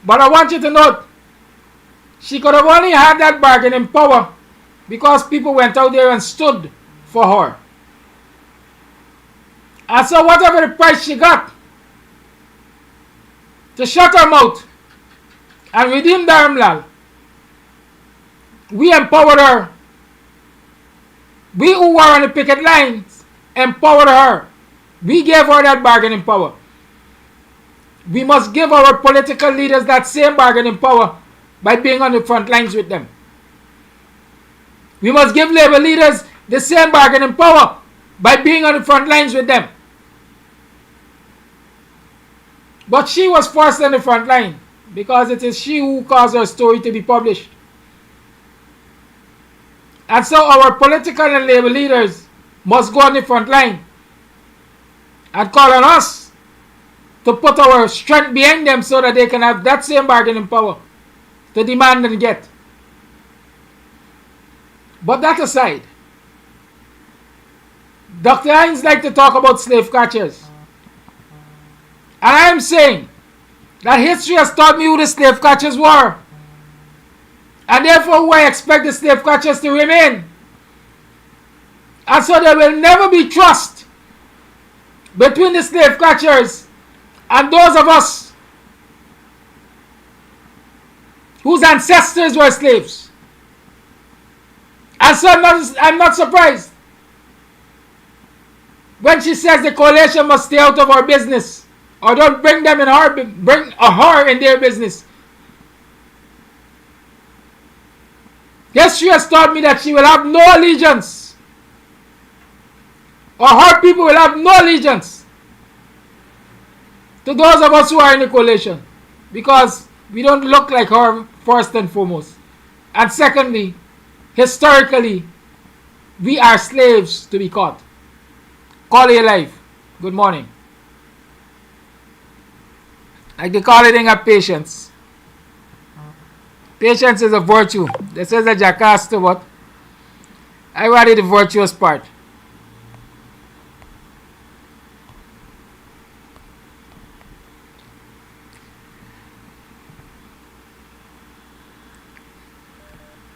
But I want you to note, she could have only had that bargaining power because people went out there and stood for her. And so whatever the price she got to shut her mouth and redeem Dharamlal, we empowered her. We who were on the picket lines empowered her. We gave her that bargaining power. We must give our political leaders that same bargaining power by being on the front lines with them. We must give labor leaders the same bargaining power by being on the front lines with them. But she was first on the front line because it is she who caused her story to be published. And so our political and labor leaders must go on the front line and call on us to put our strength behind them so that they can have that same bargaining power to demand and get. But that aside, Dr. Hines likes to talk about slave catchers. And I am saying that history has taught me who the slave catchers were. And therefore who I expect the slave catchers to remain. And so there will never be trust between the slave catchers and those of us whose ancestors were slaves. And so I'm not surprised when she says the coalition must stay out of our business, or don't bring them in her in their business. History has taught me that she will have no allegiance, or her people will have no allegiance to those of us who are in the coalition, because we don't look like her, first and foremost. And secondly, historically, we are slaves to be caught. Call it life. Good morning. Like they call it in patience. Patience is a virtue. This is a jackass to what? I wanted the virtuous part.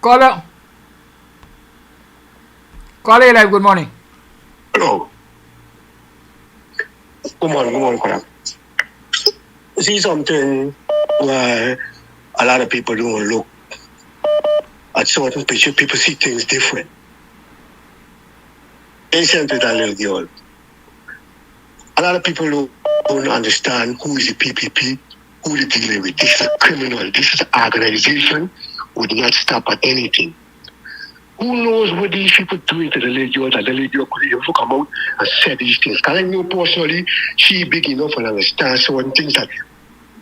Caller live, good morning.
Hello. Good morning, Karak. See something where a lot of people don't look at certain pictures, people see things different. Incident with that little girl. A lot of people don't understand who is the PPP, who they're dealing with. This is a criminal, this is an organization who would not stop at anything. Who knows what these people doing to the lady girl, that the lady girl could even come out and say these things. Because I know personally, she big enough and understand certain things that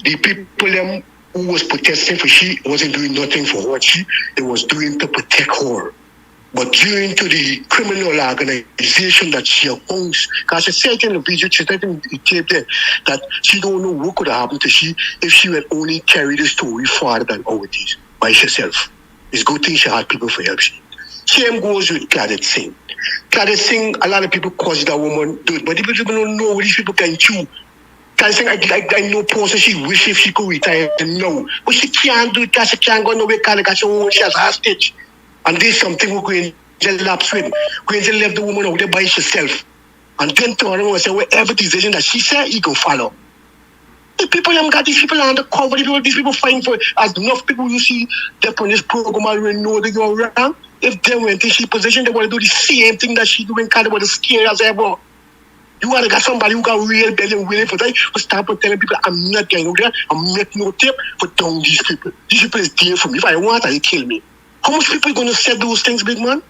the people them who was protesting for she wasn't doing nothing for what it was doing to protect her. But due to the criminal organization that she owns, because she said in the video, she said in the tape there, that she don't know what could have happened to she if she would only carry the story farther than how it is by herself. It's good thing she had people for help. Same goes with Claudette Singh. Claudette Singh, a lot of people cause that woman do it, but the people don't know what these people can chew. Claudette Singh, I know person she wish if she could retire now, but she can't do it because she can't go nowhere because she has hostage. And this is something we're going to lapse with. We're going to leave the woman out there by herself. And then turn around and say, whatever decision that she said, he can follow. The people have got these people undercover, these people fighting for it. As enough people you see that on this program already know that you're wrong. If they went in she position, they want to do the same thing that she doing, kind of what scary as ever. You want to get somebody who got real belly and willing for that, but start telling people, I'm not going out there, I'm making no tape for down these people. These people is there for me. If I want, they kill me. How much people are going to say those things, big man?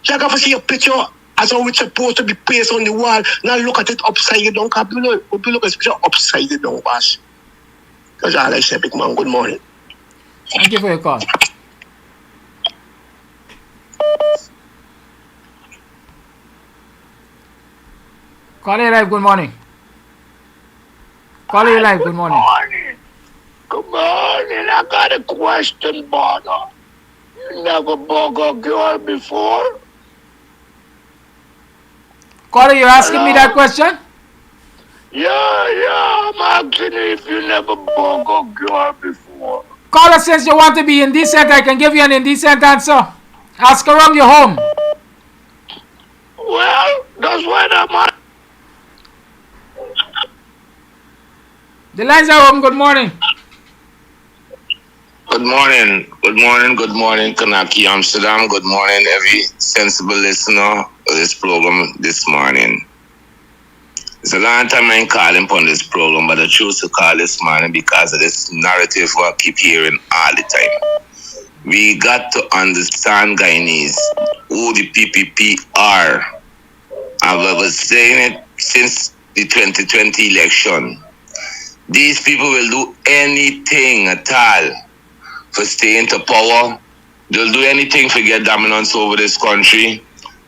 You got to see a picture as how it's supposed to be placed on the wall. Now look at it upside down. Can't look at the picture upside down, boss. That's all I say, big man. Good morning.
Thank you for your call. Call it live, good morning. Call it live, good morning.
Good morning. I got a question, brother. You never bug a girl before?
Caller, you're asking me that question?
Yeah, I'm asking you if you never bug a girl before.
Caller, since you want to be indecent, I can give you an indecent answer. Ask around your home.
Well, that's what I'm asking.
The lines are open. Good morning.
Good morning, Kanaki Amsterdam. Good morning, every sensible listener of this program this morning. It's a long time I'm calling upon this program, but I choose to call this morning because of this narrative I keep hearing all the time. We got to understand, Guyanese, who the PPP are. I was saying it since the 2020 election. These people will do anything at all for staying to power. They'll do anything for get dominance over this country.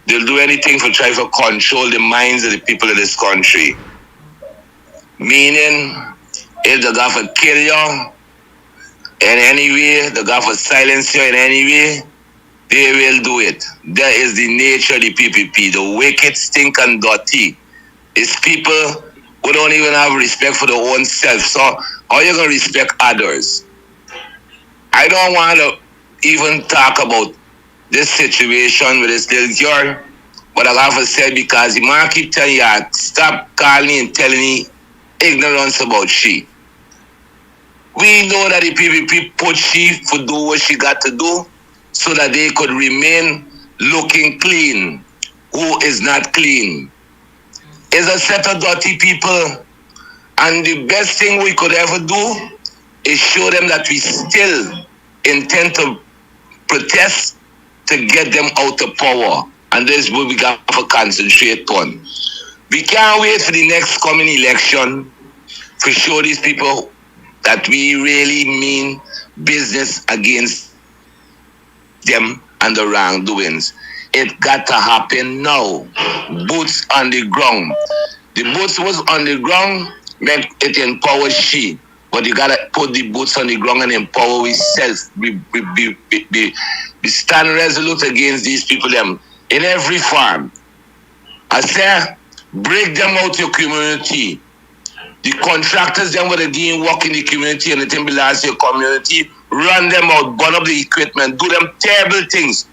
They'll do anything for try to control the minds of the people of this country. Meaning, if the government kill you in any way, the government silence you in any way, they will do it. That is the nature of the PPP. The wicked, stink and dirty. It's people who don't even have respect for their own self. So how you going to respect others? I don't want to even talk about this situation with this little girl, but I have to say because the man keep telling you, stop calling me and telling me ignorance about she. We know that the PPP put she for do what she got to do so that they could remain looking clean. Who is not clean? Is a set of dirty people, and the best thing we could ever do is show them that we still intend to protest to get them out of power. And this is what we got to concentrate on. We can't wait for the next coming election to show these people that we really mean business against them and the wrongdoings. It got to happen now. Boots on the ground. The boots was on the ground, make it empower she. But you gotta put the boots on the ground and empower ourselves. We stand resolute against these people them in every farm. I say, break them out your community. The contractors them with the doing work in the community and the thing belongs to your community, run them out, burn up the equipment, do them terrible things.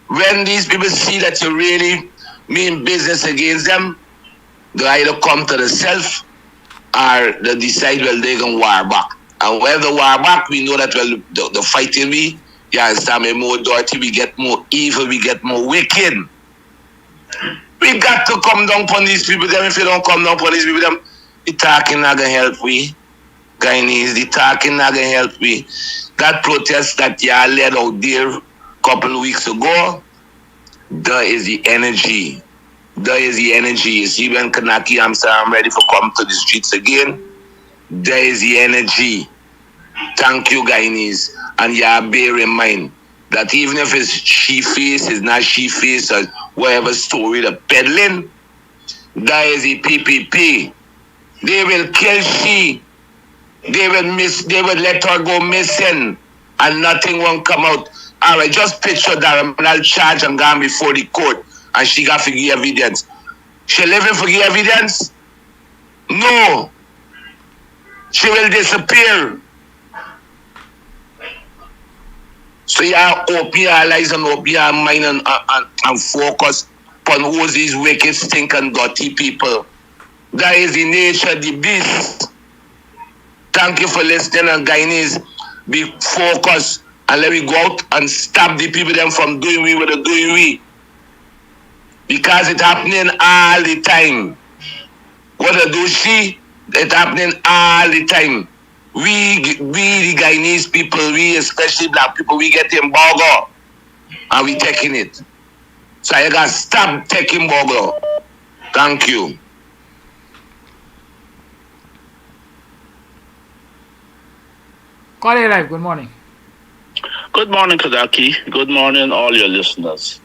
When these people see that you really mean business against them, they either come to the self or they decide, well, they're going to war back. And when they war back, we know that, well, the fighting we, you understand me, more dirty, we get more evil, we get more wicked. We got to come down upon these people, them. If you don't come down upon these people, them, the talking not going to help we. Guyanese, the talking not going to help we. That protest that y'all led out there a couple of weeks ago, there is the energy. There is the energy. You see, when Kanaki I'm ready for come to the streets again, there is the energy. Thank you, Guyanese. And yeah, bear in mind that even if it's she face, it's not she face, or whatever story they're peddling, there is the PPP. They will kill she. They will let her go missing, and nothing won't come out. All right, just picture that criminal charge and gone before the court, and she got to give evidence. She living for give evidence? No. She will disappear. So you open your eyes and open your mind and focus upon who these wicked, stinking, dirty people. That is the nature of the beast. Thank you for listening, and Guyanese, be focused and let me go out and stop the people them from doing what they're doing. Because it's happening all the time. What they do see, it's happening all the time. We the Guyanese people, we especially black people, we get embargo and we taking it. So you gotta stop taking embargo. Thank you.
Call it live. Good morning.
Good morning, Kadaki. Good morning, all your listeners.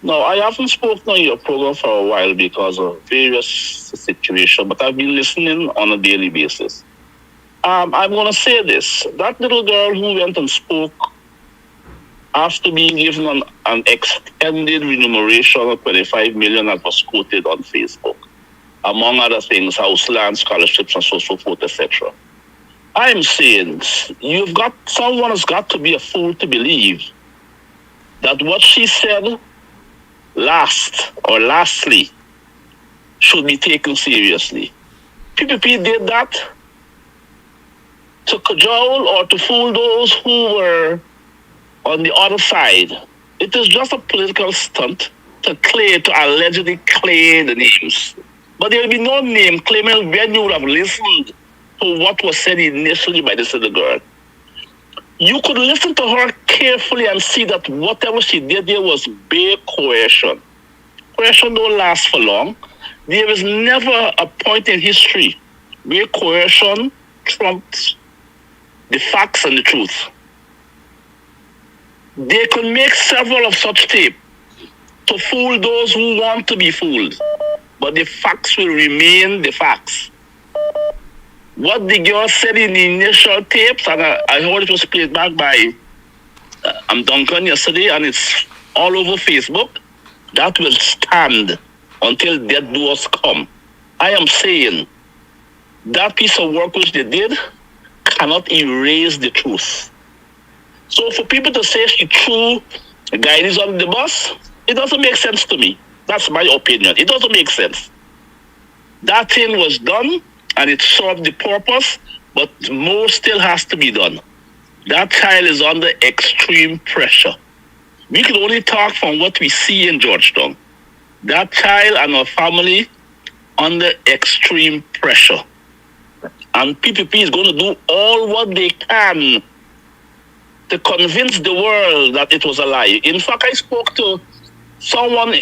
No, I haven't spoken on your program for a while because of various situations, but I've been listening on a daily basis. I'm going to say this. That little girl who went and spoke after being given an extended remuneration of 25 million that was quoted on Facebook, among other things, house land, scholarships, and so forth, etc. I'm saying someone has got to be a fool to believe that what she said lastly should be taken seriously. PPP did that to cajole or to fool those who were on the other side. It is just a political stunt to allegedly claim the names. But there will be no name claiming when you would have listened to what was said initially by this little girl. You could listen to her carefully and see that whatever she did there was bare coercion. Coercion don't last for long. There is never a point in history where coercion trumps the facts and the truth. They could make several of such tape to fool those who want to be fooled, but the facts will remain the facts. What the girl said in the initial tapes, and I heard it was played back by Duncan yesterday, and it's all over Facebook, that will stand until death do us come. I am saying that piece of work which they did cannot erase the truth. So for people to say she threw Guyanese on the bus, it doesn't make sense to me. That's my opinion. It doesn't make sense. That thing was done and it served the purpose, but more still has to be done. That child is under extreme pressure. We can only talk from what we see in Georgetown. That child and her family under extreme pressure. And PPP is going to do all what they can to convince the world that it was a lie. In fact, I spoke to someone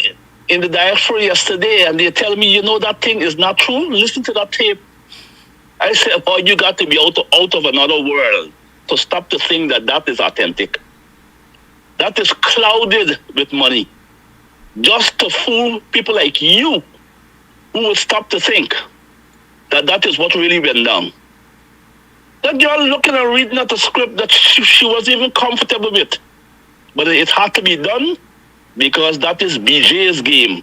in the diaspora yesterday, and they tell me, you know, that thing is not true. Listen to that tape. I said, oh, you got to be out of another world to stop to think that that is authentic. That is clouded with money. Just to fool people like you who will stop to think that that is what really went down. That girl looking and reading at a script that she wasn't even comfortable with. But it had to be done because that is BJ's game.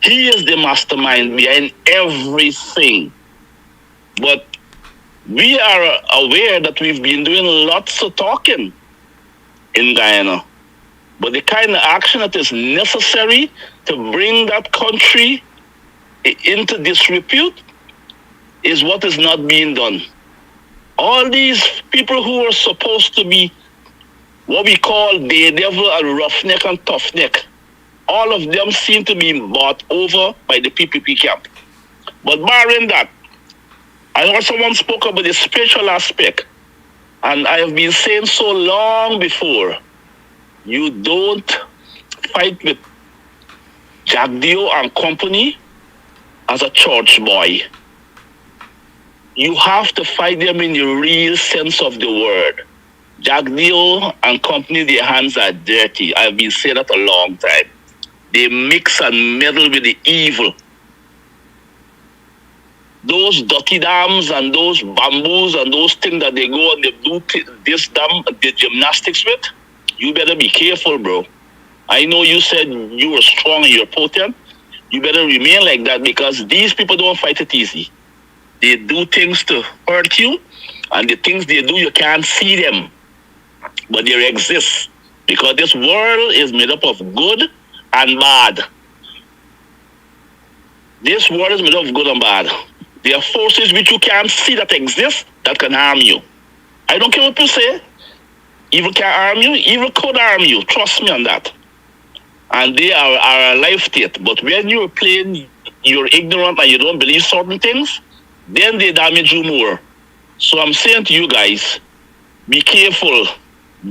He is the mastermind behind everything. But we are aware that we've been doing lots of talking in Guyana. But the kind of action that is necessary to bring that country into disrepute is what is not being done. All these people who are supposed to be what we call daredevil and roughneck and toughneck, all of them seem to be bought over by the PPP camp. But barring that, I heard someone spoke about the spiritual aspect, and I have been saying so long before, you don't fight with Jack Dio and company as a church boy. You have to fight them in the real sense of the word. Jack Dio and company, their hands are dirty. I've been saying that a long time. They mix and meddle with the evil. Those dirty dams and those bamboos and those things that they go and they do this dam, the gymnastics with, you better be careful, bro. I know you said you were strong and you're potent. You better remain like that because these people don't fight it easy. They do things to hurt you, and the things they do, you can't see them. But they exist because this world is made up of good and bad. This world is made up of good and bad. There are forces which you can't see that exist that can harm you. I don't care what you say. Evil can harm you. Evil could harm you. Trust me on that. And they are a life state. But when you're playing, you're ignorant and you don't believe certain things, then they damage you more. So I'm saying to you guys, be careful.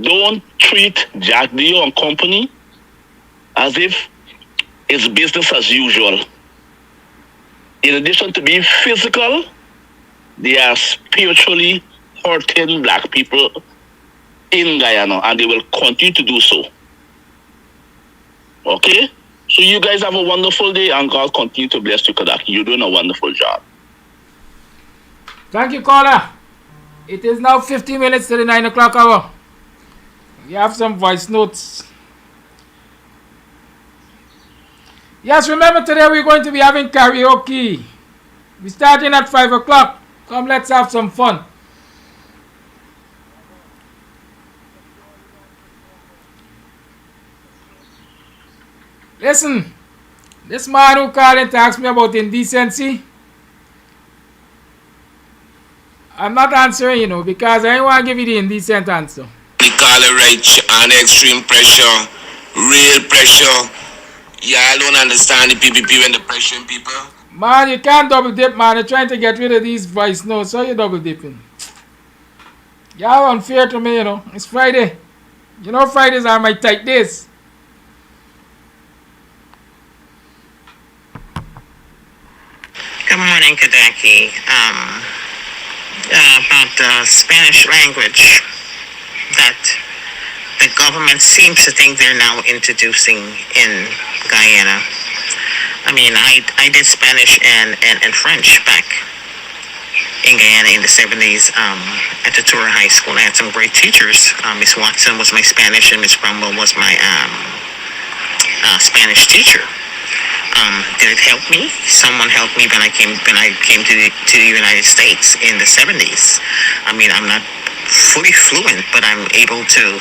Don't treat Jack Dio and company as if it's business as usual. In addition to being physical, they are spiritually hurting black people in Guyana, and they will continue to do so. Okay? So you guys have a wonderful day, and God continue to bless you, Kadaki. You're doing a wonderful job.
Thank you, caller. It is now 50 minutes to the 9 o'clock hour. You have some voice notes. Yes, remember today we're going to be having karaoke. We're starting at 5 o'clock. Come, let's have some fun. Listen, this man who called and asked me about indecency, I'm not answering, you know, because I don't want to give you the indecent answer.
The coleridge and extreme pressure, real pressure. Yeah, I don't understand the PPP when the pressuring people.
Man, you can't double dip, man. You're trying to get rid of these voice notes, so you're double dipping. Y'all unfair to me, you know. It's Friday. You know Fridays are my tight days.
Good morning, Kadaki. About the Spanish language that the government seems to think they're now introducing in Guyana. I mean, I did Spanish and French back in Guyana in the 70s at the Tura High School. I had some great teachers. Miss Watson was my Spanish and Miss Brumble was my Spanish teacher. Did it help me? Someone helped me when I came to the United States in the 70s. I mean, I'm not fully fluent, but I'm able to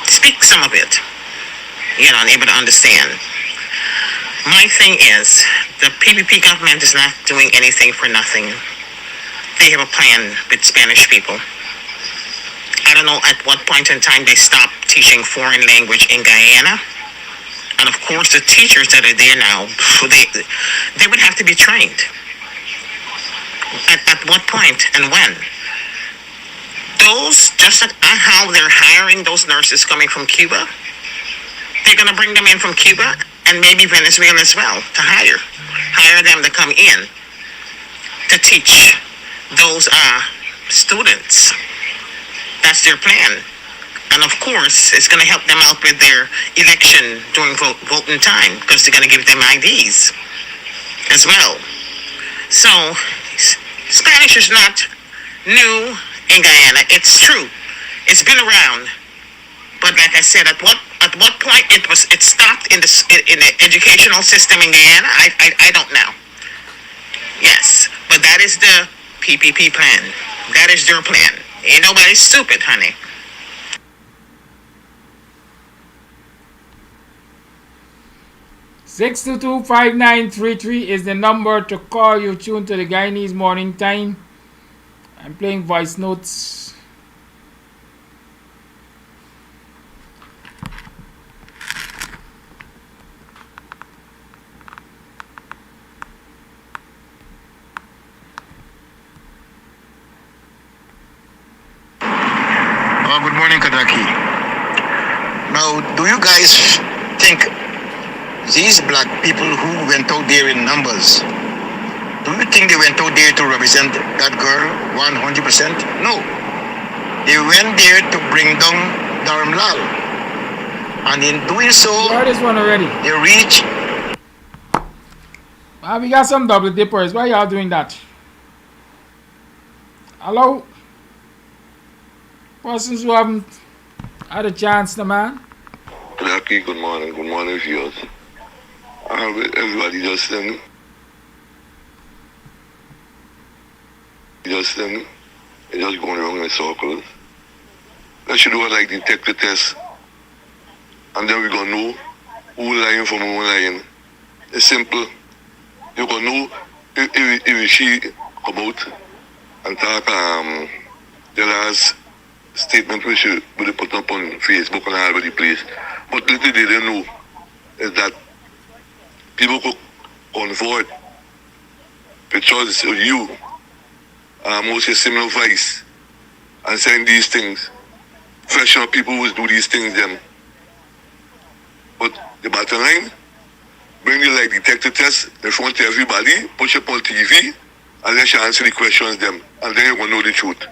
speak some of it. You know, I'm able to understand. My thing is, the PPP government is not doing anything for nothing. They have a plan with Spanish people. I don't know at what point in time they stopped teaching foreign language in Guyana. And of course, the teachers that are there now, they would have to be trained. At what point and when? Those, just like how they're hiring those nurses coming from Cuba, they're going to bring them in from Cuba and maybe Venezuela as well to hire them to come in to teach those students. That's their plan. And of course, it's going to help them out with their election during voting time because they're going to give them IDs as well. So, Spanish is not new in Guyana. It's true. It's been around. But like I said, at what point it stopped in the educational system in Guyana, I don't know. Yes, but that is the PPP plan. That is their plan. Ain't nobody stupid, honey.
622-5933 is the number to call. You tune to the Guyanese Morning Time. I'm playing voice notes.
Good morning, Kadaki. Now, do you guys think these black people who went out there in numbers, do you think they went out there to represent that girl 100%? No. They went there to bring down Dharamlal. And in doing so,
this one already.
They reach.
We got some double dippers. Why y'all doing that? Hello? Persons who haven't had a chance, the man.
Kadaki, good morning. Good morning, viewers. Everybody just going around in circles. Let's do it like detector test. And then we're going to know who lying from who lying. It's simple. You're going to know if she come out and talk the last statement which we put up on Facebook and all over the place. But little they didn't know is that people could convert pictures of you, mostly similar voice, and send these things. Professional people who do these things them. But the bottom line, bring the like detector test in front of everybody, push up on TV, and let you answer the questions them, and then you're gonna know the truth.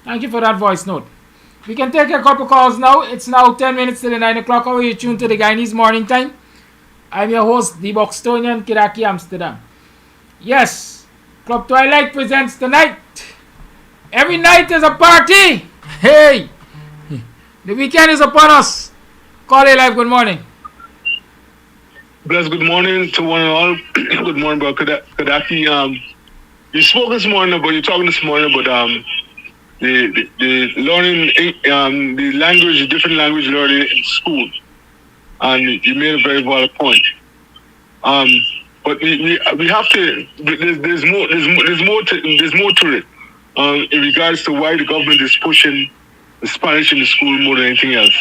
Thank you for that voice note. We can take a couple calls now. It's now 10 minutes to the 9 o'clock hour. You tune to the Guyanese Morning Time. I'm your host, the Buxtonian, Kiraki, Amsterdam. Yes, Club Twilight presents tonight. Every night is a party. Hey, the weekend is upon us. Call it live. Good morning.
Bless. Good morning to one and all. Good morning, bro. Kadaki. You spoke this morning, but you're talking this morning about the learning the language, different language learning in school, and you made a very valid point. But we have to. There's more to it. In regards to why the government is pushing the Spanish in the school more than anything else,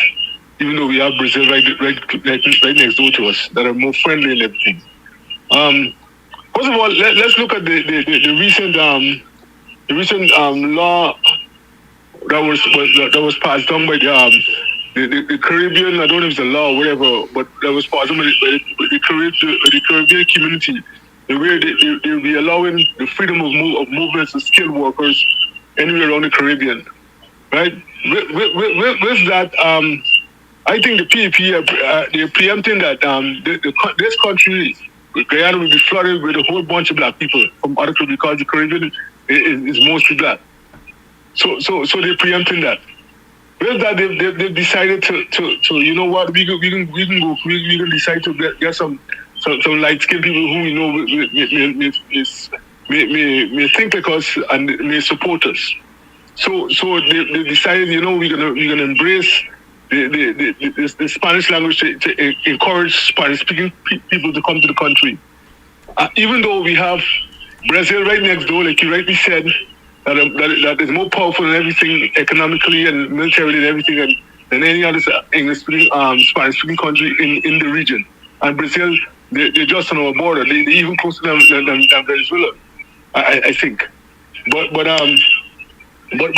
even though we have Brazil right next door to us that are more friendly and everything. First of all, let's look at the recent law that was passed down by the Caribbean. I don't know if it's a law or whatever, but that was passed by the Caribbean community, where they'll be allowing the freedom of movements of skilled workers anywhere around the Caribbean, right? With that, I think the PEP they're preempting that this country, Guyana, will be flooded with a whole bunch of black people from other countries because the Caribbean is mostly black. So they're preempting that. With that, they've decided to you know what, we can decide to get some light-skinned people who we know may think like us and may support us. So they decided, you know, we're gonna embrace the Spanish language to encourage Spanish-speaking people to come to the country. Even though we have Brazil right next door, like you rightly said, that is more powerful than everything economically and militarily and everything than any other English-speaking, Spanish-speaking country in the region. And Brazil, they're just on our border. They even closer than Venezuela, I think. But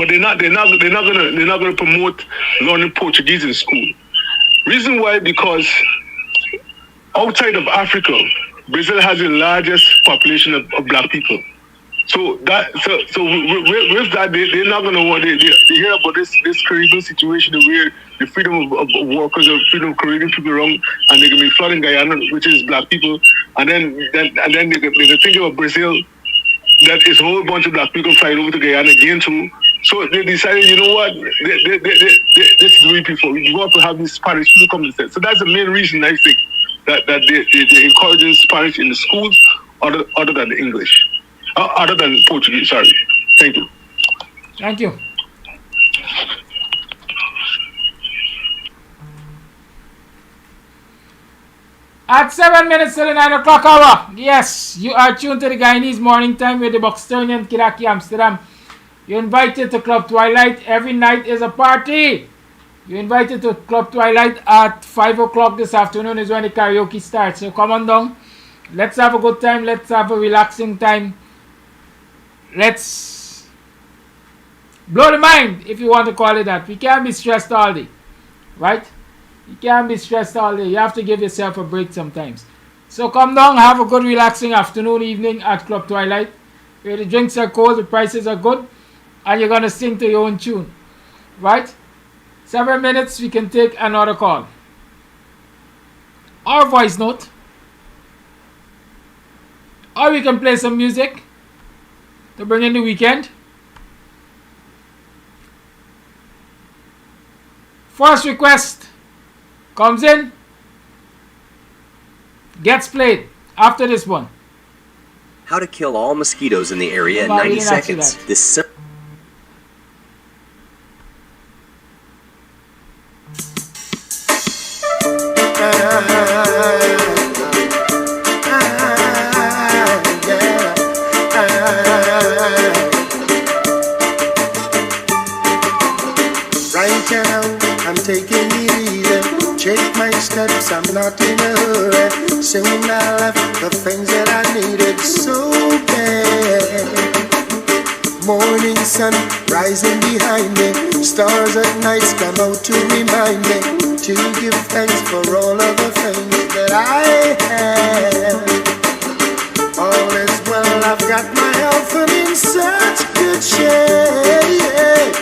they're not gonna promote learning Portuguese in school. Reason why? Because outside of Africa, Brazil has the largest population of black people. So with that, they're not gonna want. They hear about this Caribbean situation where the freedom of workers or freedom of Caribbean people around, and they're gonna be flooding Guyana, which is black people, and then they're gonna think about Brazil. That is a whole bunch of black people flying over to Guyana again too. So they decided, you know what, this is way before. We want to have these Spanish people come instead. So that's the main reason I think that they encourage Spanish in the schools other than the English, other than Portuguese. Sorry. Thank you.
Thank you. At 7 minutes to the 9 o'clock hour. Yes, you are tuned to the Guyanese Morning Time with the Buxtonian, Kiraki, Amsterdam. You're invited to Club Twilight. Every night is a party. You're invited to Club Twilight at 5 o'clock this afternoon is when the karaoke starts. So come on down. Let's have a good time. Let's have a relaxing time. Let's blow the mind, if you want to call it that. We can't be stressed all day. Right? You can't be stressed all day. You have to give yourself a break sometimes. So come down, have a good relaxing afternoon, evening at Club Twilight, where the drinks are cold, the prices are good, and you're going to sing to your own tune. Right? 7 minutes, we can take another call. Or voice note. Or we can play some music to bring in the weekend. First request comes in, gets played after this one.
How to kill all mosquitoes in the area in 90 seconds. This
Right now, I'm taking it easy. Check my steps, I'm not in a hurry. Soon I left the things that I needed so bad. Morning sun rising behind me. Stars at night come out to remind me to give thanks for all of the things that I have. All is well, I've got my health and in such good shape.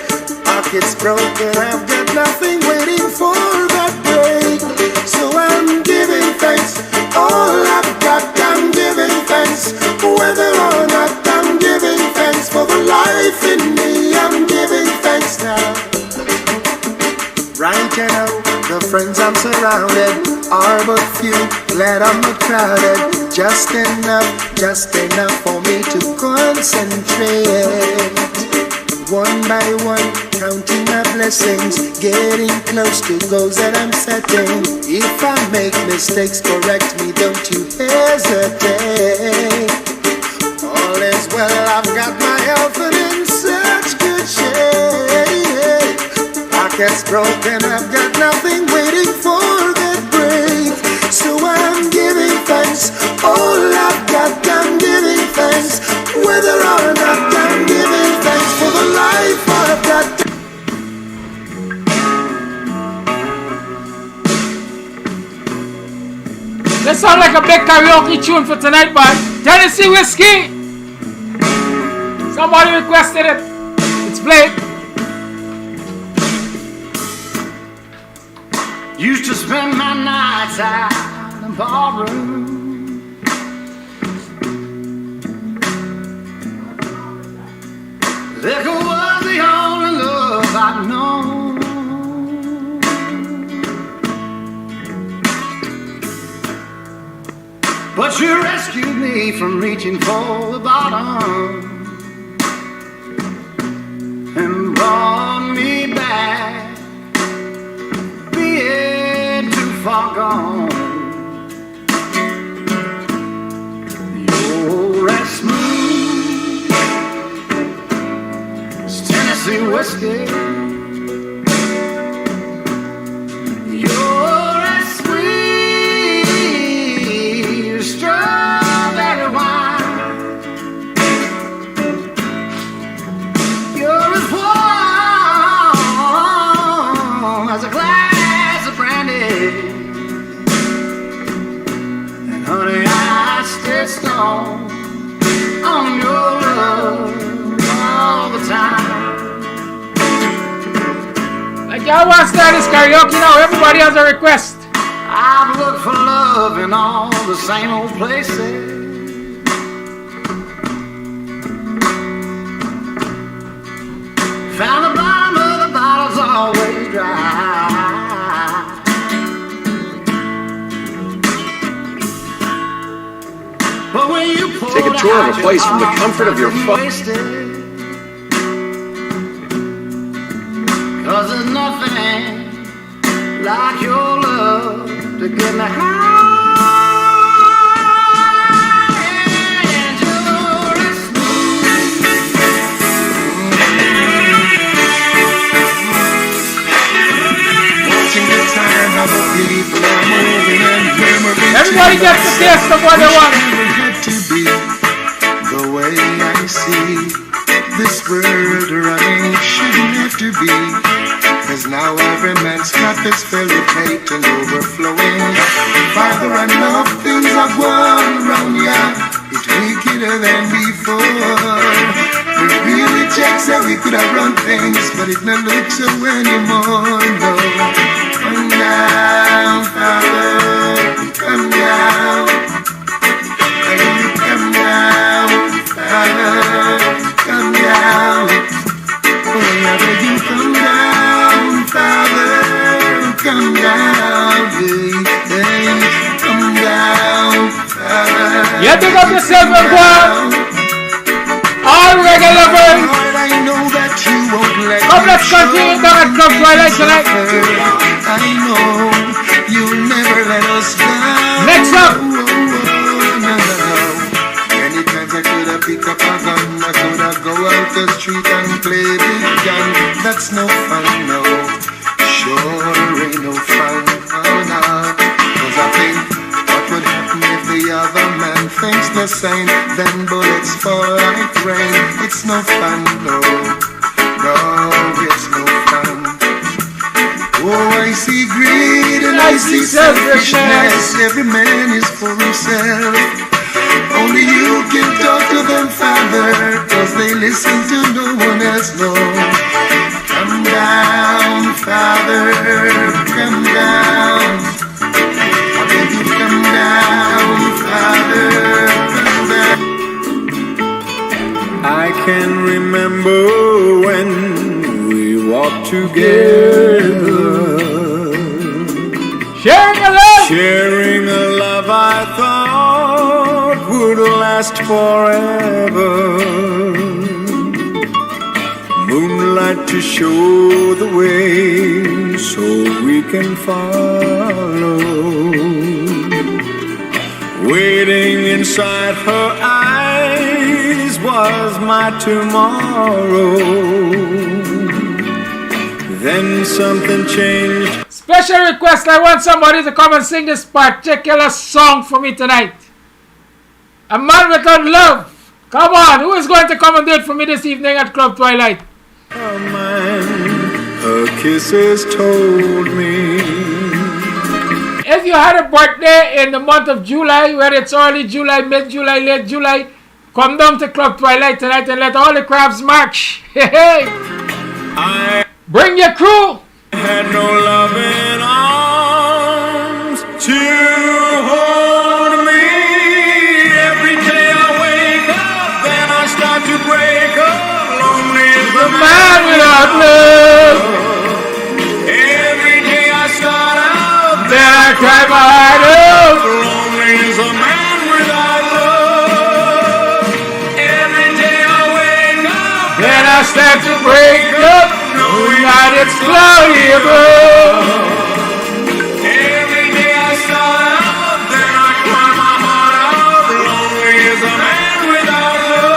Pockets broken, I've got nothing waiting for that break. So I'm giving thanks, all I've got, I'm giving thanks. Whether or not I'm giving thanks for the life in me, I'm giving thanks now. Right now, the friends I'm surrounded are but few, glad I'm not crowded. Just enough for me to concentrate. one by one, counting my blessings, getting close to goals that I'm setting. If I make mistakes, correct me, don't you hesitate. All is well, I've got my health in such good shape. Pockets broken, I've got nothing waiting for that break. So I'm giving thanks, all I've got, I'm giving thanks. Whether or not I'm giving thanks for the life I've got.
That sounds like a big karaoke tune for tonight, but Tennessee Whiskey. Somebody requested it. It's played.
Used to spend my nights out in the ballroom. Liquor was the only love I'd known. But you rescued me from reaching for the bottom and brought me back, being too far gone. You're as smooth as Tennessee whiskey. You're as sweet as strawberry wine. You're as warm as a glass of brandy. And honey, I stay strong on your love all the time.
Like y'all want to start this karaoke now, everybody has a request.
I've looked for love in all the same old places. Found the bottom of the bottle's always dry. But when you
Take a tour of a place from the comfort of your phone.
Cause there's nothing like your love to get me high. And you're as watching the time how the people are moving and memories.
Everybody gets the taste of what they want.
To be the way I see this world running shouldn't have to be. Cause now every man's cup is filled with hate and overflowing. Father, enough things are going wrong, yeah. It's wickeder than before. We really checks that we could have run things, but it don't look so anymore, no. Come down, Father, come down. Come down, Father, come down. Oh, I beg you, come down, Father, come down, hey, come down, Father.
Yeah, pick up yourself and go. All reggae lovers.
I know that you won't let
come, let's continue down at Club Twilight tonight.
I know you'll never let us down.
Next up.
I could have picked up a gun, I could have go out the street and play big gun. That's no fun, no. Sure ain't no fun, oh no. Cause I think what would happen if the other man thinks the same? Then bullets fall like rain. It's no fun, no. No, it's no fun. Oh, I see greed and I see selfishness. Every man is for himself. Only you can talk to them, Father, cause they listen to no one else, no. Come down, Father, come down. I beg you, come down, Father, come down. I can remember when we walked together,
sharing a love,
sharing a love I thought would last forever.
to show the way so we can follow. Waiting inside her eyes was my tomorrow. Then something changed.
Special request, I want somebody to come and sing this particular song for me tonight. A Man Without Love. Come on, who is going to come and do it for me this evening at Club Twilight?
Her mind, her kisses told me.
If you had a birthday in the month of July, whether it's early July, mid-July, late July, come down to Club Twilight tonight and let all the crabs march. Hey, bring your crew.
I had no loving arms to hold me. Every day I wake up, then I start to break up. Lonely is the man without love. Every day I start out, then I cry my heart out. Lonely is a man without love. Every day I wake up, then I start to break up. Knowing that it's cloudy above. Every day I start out, then I cry my heart out. Lonely is a man without love.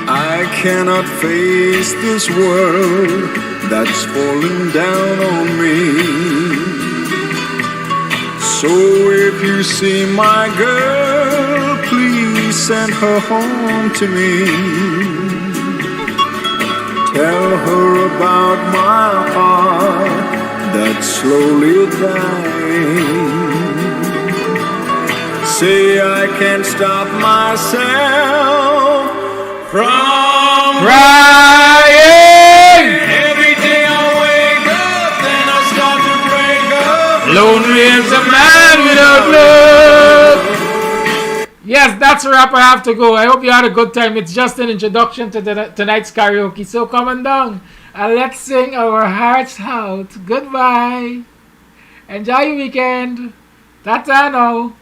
I cannot face this world that's falling down on me. So if you see my girl, please send her home to me. Tell her about my heart that's slowly dying. Say I can't stop myself from crying. Every day I wake up, then I start to break up. Lonely is a man without love.
Yes, that's a wrap. I have to go. I hope you had a good time. It's just an introduction to tonight's karaoke. So come on down and let's sing our hearts out. Goodbye. Enjoy your weekend. Ta-ta now.